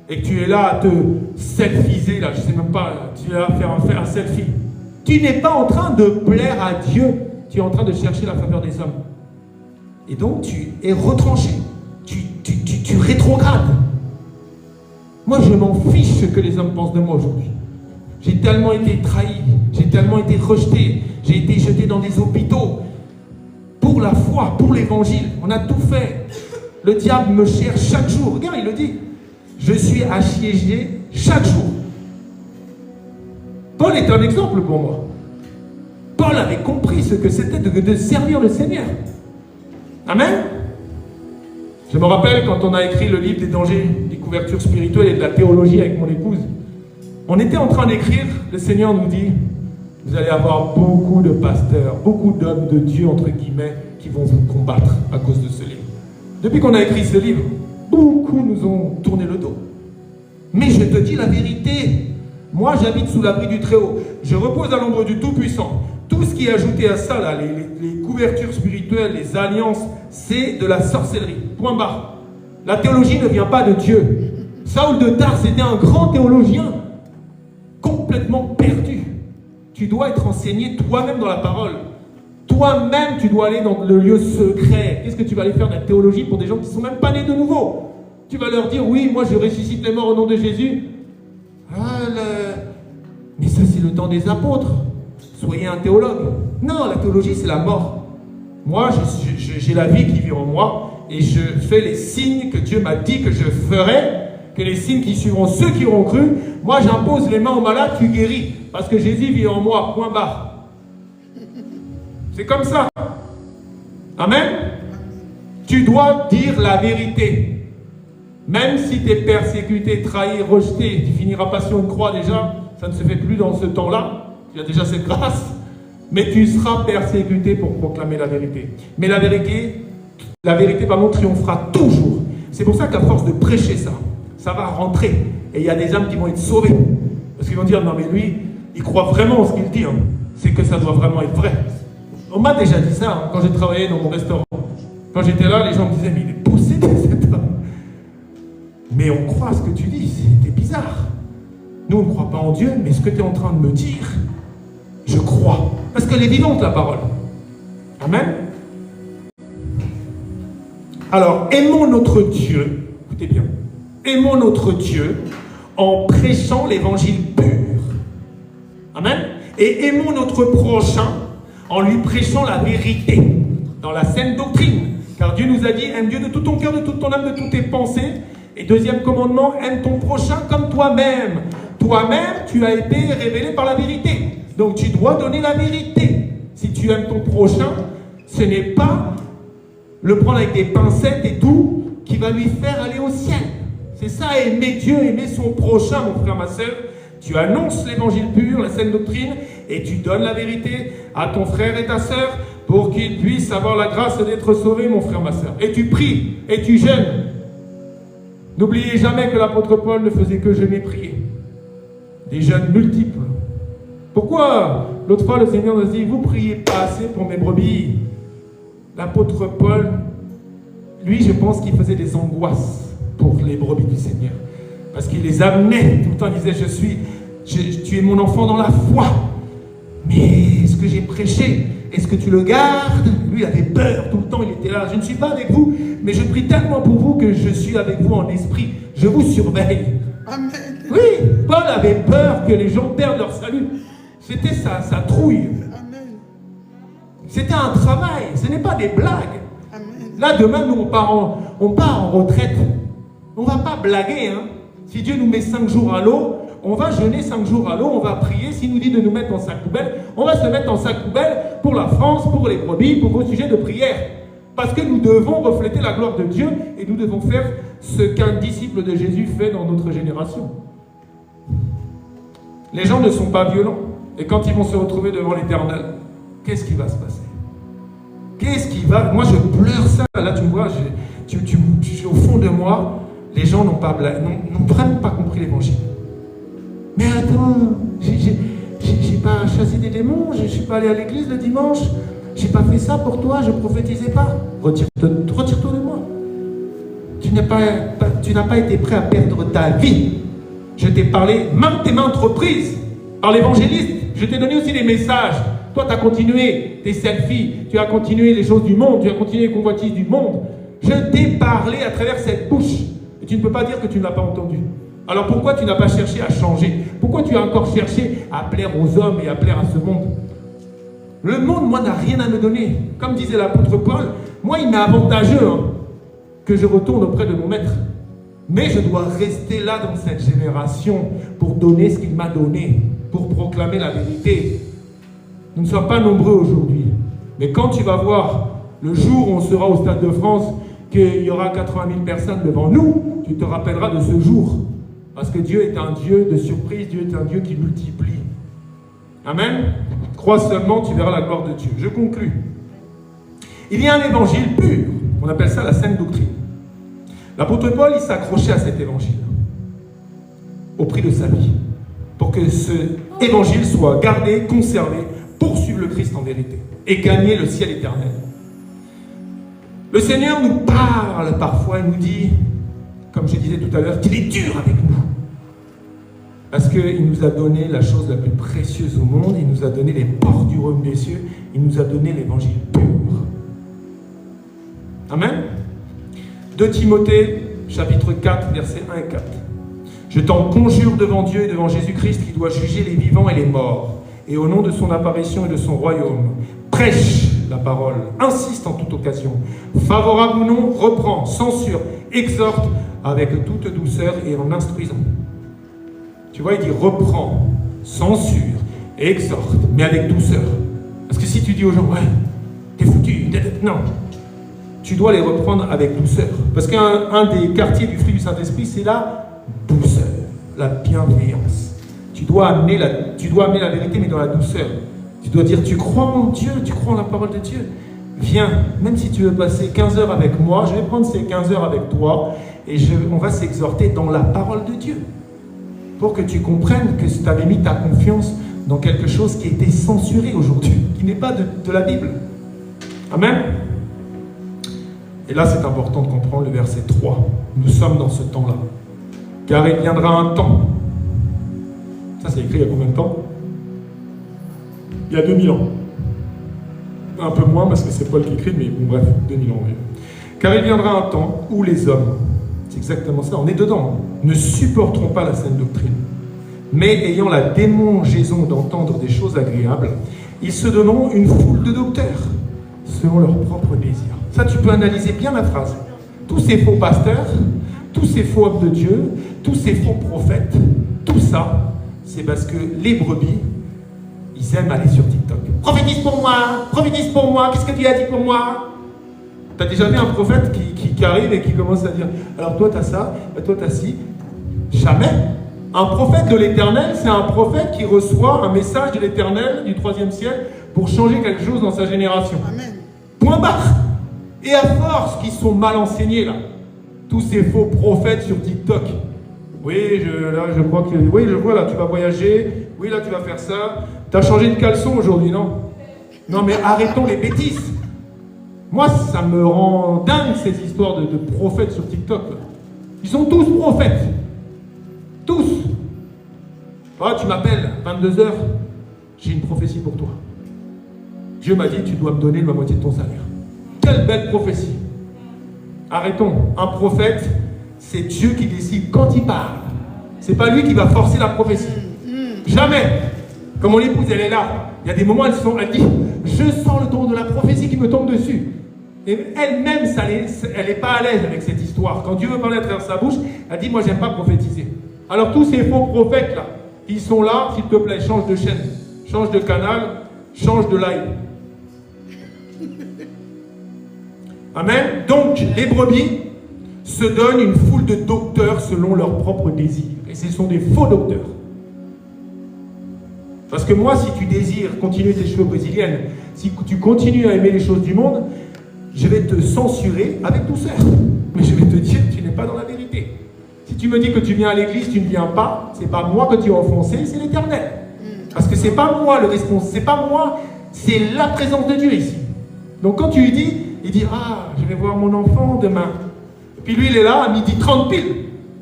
et que tu es là à te selfiser là, je sais même pas, tu es là à faire un selfie. Tu n'es pas en train de plaire à Dieu, tu es en train de chercher la faveur des hommes. Et donc tu es retranché, tu rétrogrades. Moi je m'en fiche ce que les hommes pensent de moi aujourd'hui. J'ai tellement été trahi, j'ai tellement été rejeté, j'ai été jeté dans des hôpitaux pour la foi, pour l'évangile. On a tout fait. Le diable me cherche chaque jour. Regarde, il le dit. Je suis assiégé chaque jour. Paul est un exemple pour moi. Paul avait compris ce que c'était de servir le Seigneur. Amen. Je me rappelle quand on a écrit le livre des dangers, des couvertures spirituelles et de la théologie avec mon épouse. On était en train d'écrire, le Seigneur nous dit, vous allez avoir beaucoup de pasteurs, beaucoup d'hommes de Dieu, entre guillemets, qui vont vous combattre à cause de ce livre. Depuis qu'on a écrit ce livre, beaucoup nous ont tourné le dos. Mais je te dis la vérité, moi j'habite sous l'abri du Très-Haut, je repose à l'ombre du Tout-Puissant. Tout ce qui est ajouté à ça, là, les couvertures spirituelles, les alliances, c'est de la sorcellerie. Point barre. La théologie ne vient pas de Dieu. Saül de Tarse était un grand théologien, complètement perdu. Tu dois être enseigné toi-même dans la parole. Toi-même, tu dois aller dans le lieu secret. Qu'est-ce que tu vas aller faire de la théologie pour des gens qui ne sont même pas nés de nouveau? Tu vas leur dire, oui, moi je ressuscite les morts au nom de Jésus. Mais ça, c'est le temps des apôtres. Soyez un théologue. Non, la théologie, c'est la mort. Moi, j'ai la vie qui vit en moi et je fais les signes que Dieu m'a dit que je ferai, que les signes qui suivront ceux qui auront cru. Moi, j'impose les mains aux malades, tu guéris. Parce que Jésus vit en moi, point barre. C'est comme ça. Amen. Tu dois dire la vérité. Même si tu es persécuté, trahi, rejeté, tu finiras pas sur une croix déjà. Ça ne se fait plus dans ce temps-là. Tu as déjà cette grâce. Mais tu seras persécuté pour proclamer la vérité. Mais la vérité, triomphera toujours. C'est pour ça qu'à force de prêcher ça, ça va rentrer. Et il y a des âmes qui vont être sauvées. Parce qu'ils vont dire, non mais lui, il croit vraiment en ce qu'il dit. Hein. C'est que ça doit vraiment être vrai. On m'a déjà dit ça hein, quand j'ai travaillé dans mon restaurant. Quand j'étais là, les gens me disaient, mais il est possédé cet homme. Mais on croit à ce que tu dis, c'est bizarre. Nous, on ne croit pas en Dieu, mais ce que tu es en train de me dire, je crois. Parce qu'elle est vivante, la parole. Amen. Alors, aimons notre Dieu, écoutez bien, aimons notre Dieu en prêchant l'évangile pur. Amen. Et aimons notre prochain en lui prêchant la vérité dans la saine doctrine. Car Dieu nous a dit, aime Dieu de tout ton cœur, de toute ton âme, de toutes tes pensées. Et deuxième commandement, aime ton prochain comme toi-même. Toi-même, tu as été révélé par la vérité. Donc tu dois donner la vérité. Si tu aimes ton prochain, ce n'est pas le prendre avec des pincettes et tout qui va lui faire aller au ciel. C'est ça, aimer Dieu, aimer son prochain, mon frère, ma soeur. Tu annonces l'évangile pur, la saine doctrine, et tu donnes la vérité à ton frère et ta soeur pour qu'ils puissent avoir la grâce d'être sauvés, mon frère, ma soeur. Et tu pries, et tu jeûnes. N'oubliez jamais que l'apôtre Paul ne faisait que jeûner et prier. Des jeûnes multiples. Pourquoi l'autre fois le Seigneur nous dit, vous priez pas assez pour mes brebis. L'apôtre Paul, lui, je pense qu'il faisait des angoisses pour les brebis du Seigneur. Parce qu'il les amenait, tout le temps il disait, tu es mon enfant dans la foi. Mais ce que j'ai prêché, est-ce que tu le gardes? Lui, il avait peur tout le temps, il était là. Je ne suis pas avec vous, mais je prie tellement pour vous que je suis avec vous en esprit. Je vous surveille. Amen. Oui, Paul avait peur que les gens perdent leur salut. C'était sa trouille. Amen. C'était un travail, ce n'est pas des blagues. Amen. Là, demain, nous, on part en retraite. On ne va pas blaguer. Hein. Si Dieu nous met 5 jours à l'eau, on va jeûner 5 jours à l'eau, on va prier. S'il nous dit de nous mettre en sac poubelle, on va se mettre en sac poubelle pour la France, pour les brebis, pour vos sujets de prière. Parce que nous devons refléter la gloire de Dieu et nous devons faire ce qu'un disciple de Jésus fait dans notre génération. Les gens ne sont pas violents. Et quand ils vont se retrouver devant l'Éternel, qu'est-ce qui va se passer? Qu'est-ce qui va... Moi, je pleure ça. Là, tu me vois, au fond de moi, les gens n'ont vraiment pas compris l'évangile. Mais attends, j'ai pas chassé des démons, je ne suis pas allé à l'église le dimanche, j'ai pas fait ça pour toi, je prophétisais pas. Retire-toi de moi. Tu n'as pas été prêt à perdre ta vie. Je t'ai parlé maintes et maintes reprises par l'évangéliste. Je t'ai donné aussi des messages. Toi, tu as continué tes selfies, tu as continué les choses du monde, tu as continué les convoitises du monde. Je t'ai parlé à travers cette bouche. Et tu ne peux pas dire que tu ne l'as pas entendu. Alors pourquoi tu n'as pas cherché à changer? Pourquoi tu as encore cherché à plaire aux hommes et à plaire à ce monde? Le monde, moi, n'a rien à me donner. Comme disait l'apôtre Paul, moi, il m'est avantageux que je retourne auprès de mon maître. Mais je dois rester là dans cette génération pour donner ce qu'il m'a donné, pour proclamer la vérité. Nous ne sommes pas nombreux aujourd'hui. Mais quand tu vas voir le jour où on sera au Stade de France, qu'il y aura 80 000 personnes devant nous, tu te rappelleras de ce jour. Parce que Dieu est un Dieu de surprise, Dieu est un Dieu qui multiplie. Amen. Crois seulement, tu verras la gloire de Dieu. Je conclus. Il y a un évangile pur, on appelle ça la saine doctrine. L'apôtre Paul, il s'accrochait à cet évangile, au prix de sa vie, pour que ce évangile soit gardé, conservé, poursuivre le Christ en vérité, et gagner le ciel éternel. Le Seigneur nous parle parfois, il nous dit, comme je disais tout à l'heure, qu'il est dur avec nous. Parce qu'il nous a donné la chose la plus précieuse au monde, il nous a donné les portes du royaume des cieux, il nous a donné l'évangile pur. Amen. 2 Timothée, chapitre 4, versets 1 et 4. Je t'en conjure devant Dieu et devant Jésus-Christ qui doit juger les vivants et les morts, et au nom de son apparition et de son royaume, prêche la parole, insiste en toute occasion, favorable ou non, reprend, censure, exhorte avec toute douceur et en instruisant. Tu vois, il dit reprend, censure, exhorte, mais avec douceur. Parce que si tu dis aux gens, ouais, t'es foutu, non. Tu dois les reprendre avec douceur. Parce qu'un des quartiers du fruit du Saint-Esprit, c'est la douceur, la bienveillance. Tu dois amener la vérité, mais dans la douceur. Tu dois dire, tu crois en Dieu, tu crois en la parole de Dieu. Viens, même si tu veux passer 15 heures avec moi, je vais prendre ces 15 heures avec toi, et on va s'exhorter dans la parole de Dieu. Pour que tu comprennes que tu avais mis ta confiance dans quelque chose qui a été censuré aujourd'hui, qui n'est pas de la Bible. Amen. Et là, c'est important de comprendre le verset 3. Nous sommes dans ce temps-là. Car il viendra un temps. Ça, c'est écrit il y a combien de temps? Il y a 2000 ans. Un peu moins, parce que c'est Paul qui écrit, mais bon, bref, 2000 ans. Oui. Car il viendra un temps où les hommes, c'est exactement ça, on est dedans, ne supporteront pas la saine doctrine, mais ayant la démangeaison d'entendre des choses agréables, ils se donneront une foule de docteurs, selon leur propre désir. Ça, tu peux analyser bien la phrase. Tous ces faux pasteurs, tous ces faux hommes de Dieu, tous ces faux prophètes, tout ça, c'est parce que les brebis, ils aiment aller sur TikTok. Prophétise pour moi, qu'est-ce que tu as dit pour moi? T'as déjà vu un prophète qui arrive et qui commence à dire, alors toi t'as ça, toi t'as ci. Jamais. Un prophète de l'Éternel, c'est un prophète qui reçoit un message de l'Éternel du 3e ciel pour changer quelque chose dans sa génération. Amen. Point barre. Et à force qu'ils sont mal enseignés là, tous ces faux prophètes sur TikTok. Oui, je crois que... Oui, je vois là, tu vas voyager. Oui, là, tu vas faire ça. Tu as changé de caleçon aujourd'hui, non? Non, mais arrêtons les bêtises. Moi, ça me rend dingue, ces histoires de prophètes sur TikTok. Là. Ils sont tous prophètes. Tous. Ah, tu m'appelles, 22h. J'ai une prophétie pour toi. Dieu m'a dit, tu dois me donner la moitié de ton salaire. Quelle belle prophétie. Arrêtons. Un prophète, c'est Dieu qui décide quand il parle. C'est pas lui qui va forcer la prophétie. Jamais. Comme mon épouse, elle est là. Il y a des moments, elle dit, je sens le don de la prophétie qui me tombe dessus. Et elle-même, elle n'est pas à l'aise avec cette histoire. Quand Dieu veut parler à travers sa bouche, elle dit, moi, j'aime pas prophétiser. Alors tous ces faux prophètes là, ils sont là, s'il te plaît, change de chaîne, change de canal, change de live. Amen. Donc, les brebis se donnent une foule de docteurs selon leurs propres désirs. Et ce sont des faux docteurs. Parce que moi, si tu désires continuer tes cheveux brésiliennes, si tu continues à aimer les choses du monde, je vais te censurer avec douceur. Mais je vais te dire que tu n'es pas dans la vérité. Si tu me dis que tu viens à l'église, tu ne viens pas, c'est pas moi que tu as offensé, c'est l'Éternel. Parce que c'est pas moi le responsable, c'est pas moi, c'est la présence de Dieu ici. Donc quand tu lui dis, il dit, ah, je vais voir mon enfant demain. Et puis lui, il est là à 12h30 pile.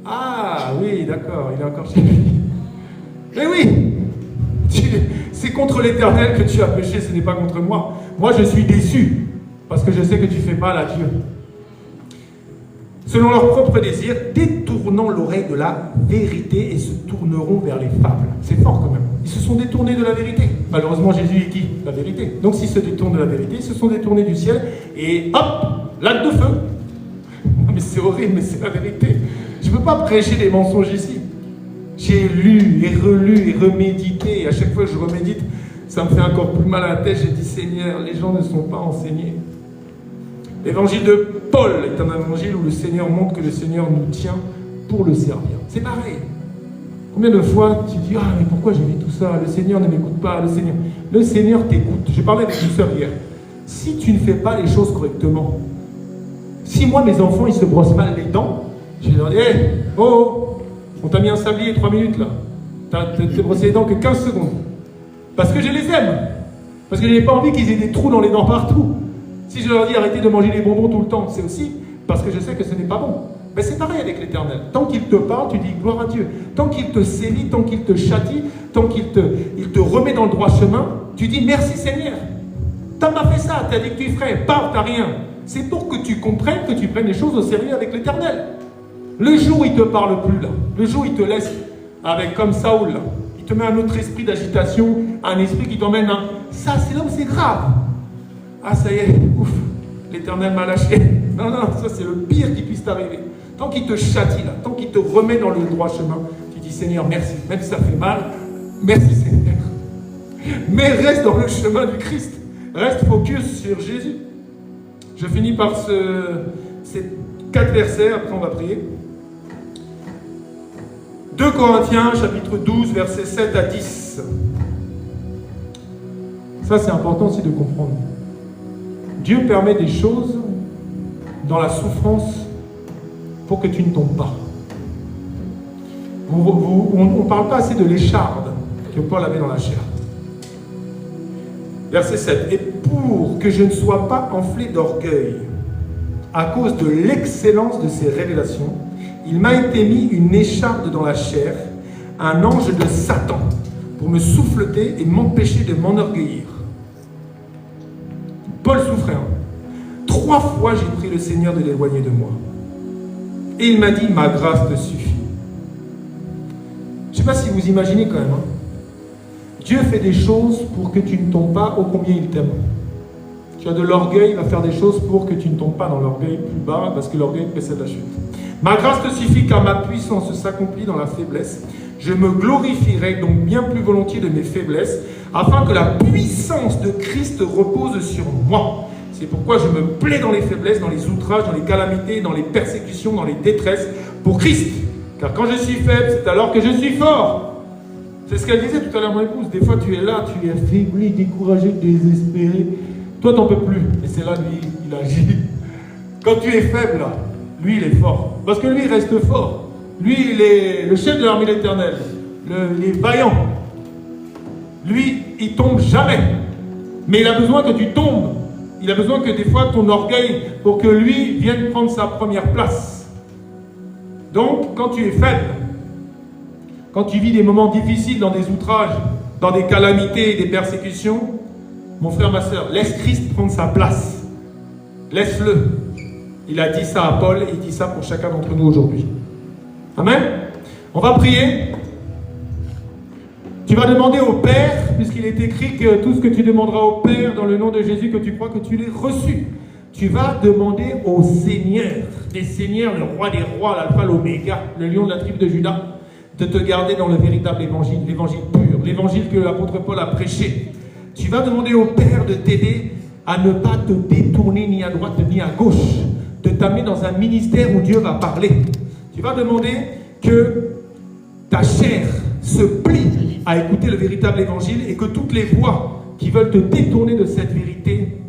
Ah, oui, d'accord, il est encore chez lui. Mais oui, c'est contre l'Éternel que tu as péché, ce n'est pas contre moi. Moi, je suis déçu, parce que je sais que tu fais mal à Dieu. Selon leur propre désir, détournant l'oreille de la vérité et se tourneront vers les fables. C'est fort quand même. Ils se sont détournés de la vérité. Malheureusement, Jésus est qui? La vérité. Donc s'ils se détournent de la vérité, ils se sont détournés du ciel et hop, lac de feu. Non mais c'est horrible, mais c'est la vérité. Je ne peux pas prêcher des mensonges ici. J'ai lu et relu et remédité. Et à chaque fois que je remédite, ça me fait encore plus mal à la tête. J'ai dit, Seigneur, les gens ne sont pas enseignés. L'évangile de Paul est un évangile où le Seigneur montre que le Seigneur nous tient pour le servir. C'est pareil. Combien de fois tu dis, ah mais pourquoi j'ai vu tout ça? Le Seigneur ne m'écoute pas, le Seigneur t'écoute. J'ai parlé avec une sœur hier. Si tu ne fais pas les choses correctement, si moi mes enfants ils se brossent mal les dents, je vais leur dire, hey, oh, on t'a mis un sablier 3 minutes là. T'as brossé les dents que 15 secondes. Parce que je les aime. Parce que je n'ai pas envie qu'ils aient des trous dans les dents partout. Si je leur dis arrêtez de manger les bonbons tout le temps, c'est aussi parce que je sais que ce n'est pas bon. Mais c'est pareil avec l'Éternel. Tant qu'il te parle, tu dis gloire à Dieu. Tant qu'il te sévit, tant qu'il te châtie, tant qu'il te remet dans le droit chemin, tu dis merci Seigneur. T'as pas fait ça, t'as dit que tu ferais, pars, t'as rien. C'est pour que tu comprennes, que tu prennes les choses au sérieux avec l'Éternel. Le jour où il te parle plus là, le jour où il te laisse avec comme Saoul là, il te met un autre esprit d'agitation, un esprit qui t'emmène à... Ça c'est là où c'est grave. Ah ça y est, ouf, l'Éternel m'a lâché. Non, ça c'est le pire qui puisse t'arriver. Tant qu'il te châtie là, tant qu'il te remet dans le droit chemin, tu dis Seigneur merci, même si ça fait mal, merci Seigneur. Mais reste dans le chemin du Christ, reste focus sur Jésus. Je finis par ces 4 versets, après on va prier. 2 Corinthiens chapitre 12 versets 7 à 10. Ça c'est important aussi de comprendre. Dieu permet des choses dans la souffrance pour que tu ne tombes pas. On ne parle pas assez de l'écharde que Paul avait dans la chair. Verset 7. Et pour que je ne sois pas enflé d'orgueil à cause de l'excellence de ces révélations, il m'a été mis une écharde dans la chair, un ange de Satan, pour me souffleter et m'empêcher de m'enorgueillir. Paul souffrait. 3 fois j'ai prié le Seigneur de l'éloigner de moi. Et il m'a dit, ma grâce te suffit. Je ne sais pas si vous imaginez quand même. Dieu fait des choses pour que tu ne tombes pas, ô combien il t'aime. Tu as de l'orgueil, il va faire des choses pour que tu ne tombes pas dans l'orgueil plus bas, parce que l'orgueil précède la chute. Ma grâce te suffit car ma puissance s'accomplit dans la faiblesse. Je me glorifierai donc bien plus volontiers de mes faiblesses, afin que la puissance de Christ repose sur moi. C'est pourquoi je me plais dans les faiblesses, dans les outrages, dans les calamités, dans les persécutions, dans les détresses, pour Christ. Car quand je suis faible, c'est alors que je suis fort. C'est ce qu'elle disait tout à l'heure, mon épouse. Des fois, tu es là, tu es affaibli, découragé, désespéré. Toi, t'en peux plus. Et c'est là, lui, il agit. Quand tu es faible, là, lui, il est fort. Parce que lui, il reste fort. Lui, il est le chef de l'armée de l'Éternel. Il est vaillant. Lui, il tombe jamais. Mais il a besoin que tu tombes. Il a besoin que des fois, ton orgueil, pour que lui vienne prendre sa première place. Donc, quand tu es faible, quand tu vis des moments difficiles dans des outrages, dans des calamités et des persécutions, mon frère, ma soeur, laisse Christ prendre sa place. Laisse-le. Il a dit ça à Paul et il dit ça pour chacun d'entre nous aujourd'hui. Amen. On va prier. Tu vas demander au Père, puisqu'il est écrit que tout ce que tu demanderas au Père dans le nom de Jésus, que tu crois que tu l'aies reçu. Tu vas demander au Seigneur, des seigneurs, le roi des rois, l'alpha, l'oméga, le lion de la tribu de Juda, de te garder dans le véritable évangile, l'évangile pur, l'évangile que l'apôtre Paul a prêché. Tu vas demander au Père de t'aider à ne pas te détourner ni à droite ni à gauche, de t'amener dans un ministère où Dieu va parler. Tu vas demander que ta chair se plie à écouter le véritable évangile et que toutes les voix qui veulent te détourner de cette vérité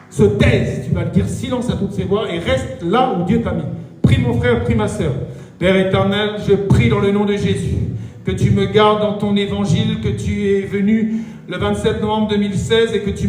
se taisent. Tu vas dire silence à toutes ces voix et reste là où Dieu t'a mis. Prie mon frère, prie ma soeur. Père éternel, je prie dans le nom de Jésus que tu me gardes dans ton évangile, que tu es venu le 27 novembre 2016 et que tu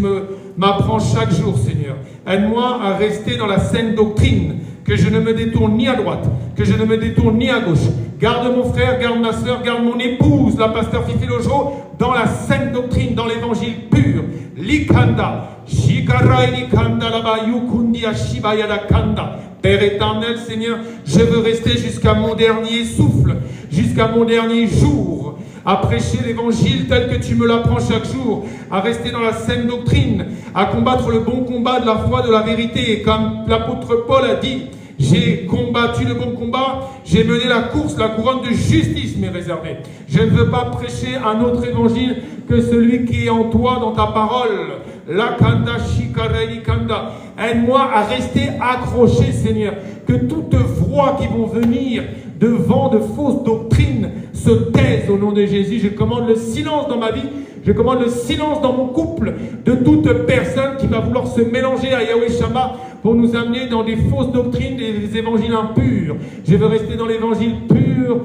m'apprends chaque jour, Seigneur. Aide-moi à rester dans la saine doctrine, que je ne me détourne ni à droite, que je ne me détourne ni à gauche. Garde mon frère, garde ma soeur, garde mon épouse, la pasteur Fifi Lojo, dans la saine doctrine, dans l'évangile pur. Likanda, Shikarai Likanda, Laba Yukundi Ashibaya Kanda. Père éternel, Seigneur, je veux rester jusqu'à mon dernier souffle, jusqu'à mon dernier jour, à prêcher l'évangile tel que tu me l'apprends chaque jour, à rester dans la saine doctrine, à combattre le bon combat de la foi, de la vérité. Et comme l'apôtre Paul a dit, j'ai combattu le bon combat, j'ai mené la course, la couronne de justice m'est réservée. Je ne veux pas prêcher un autre évangile que celui qui est en toi, dans ta parole. La kanda shikareli kanda. Aide-moi à rester accroché, Seigneur, que toutes voix qui vont venir de vent de fausses doctrines se taisent au nom de Jésus. Je commande le silence dans ma vie. Je commande le silence dans mon couple de toute personne qui va vouloir se mélanger à Yahweh Shammah pour nous amener dans des fausses doctrines, des évangiles impurs. Je veux rester dans l'évangile pur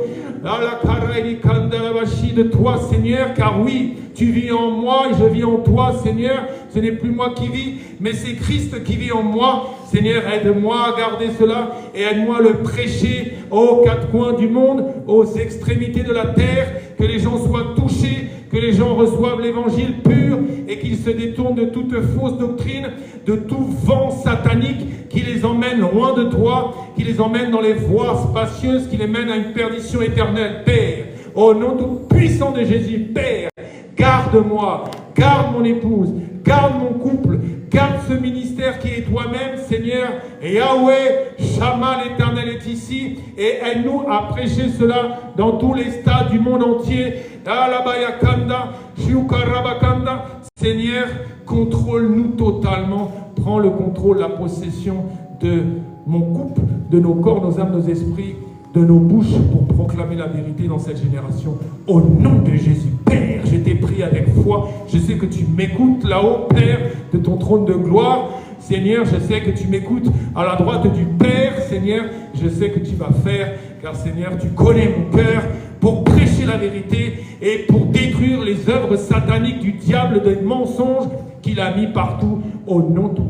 de toi, Seigneur, car oui, tu vis en moi et je vis en toi, Seigneur. Ce n'est plus moi qui vis, mais c'est Christ qui vit en moi. Seigneur, aide-moi à garder cela et aide-moi à le prêcher aux quatre coins du monde, aux extrémités de la terre, que les gens soient touchés, que les gens reçoivent l'évangile pur et qu'ils se détournent de toute fausse doctrine, de tout vent satanique qui les emmène loin de toi, qui les emmène dans les voies spacieuses, qui les mène à une perdition éternelle. Père, au nom tout puissant de Jésus, Père, garde-moi, garde mon épouse, garde mon couple, garde ce ministère qui est toi-même, Seigneur. Yahweh, Shama, l'Éternel est ici, et aide-nous à prêcher cela dans tous les stades du monde entier. Alabayakanda, Shiukarabakanda. Seigneur, contrôle-nous totalement, prends le contrôle, la possession de mon couple, de nos corps, nos âmes, nos esprits, de nos bouches pour proclamer la vérité dans cette génération. Au nom de Jésus, Père, je t'ai prié avec foi. Je sais que tu m'écoutes là-haut, Père, de ton trône de gloire. Seigneur, je sais que tu m'écoutes à la droite du Père. Seigneur, je sais que tu vas faire, car Seigneur, tu connais mon cœur pour prêcher la vérité et pour détruire les œuvres sataniques du diable, des mensonges qu'il a mis partout. Au nom de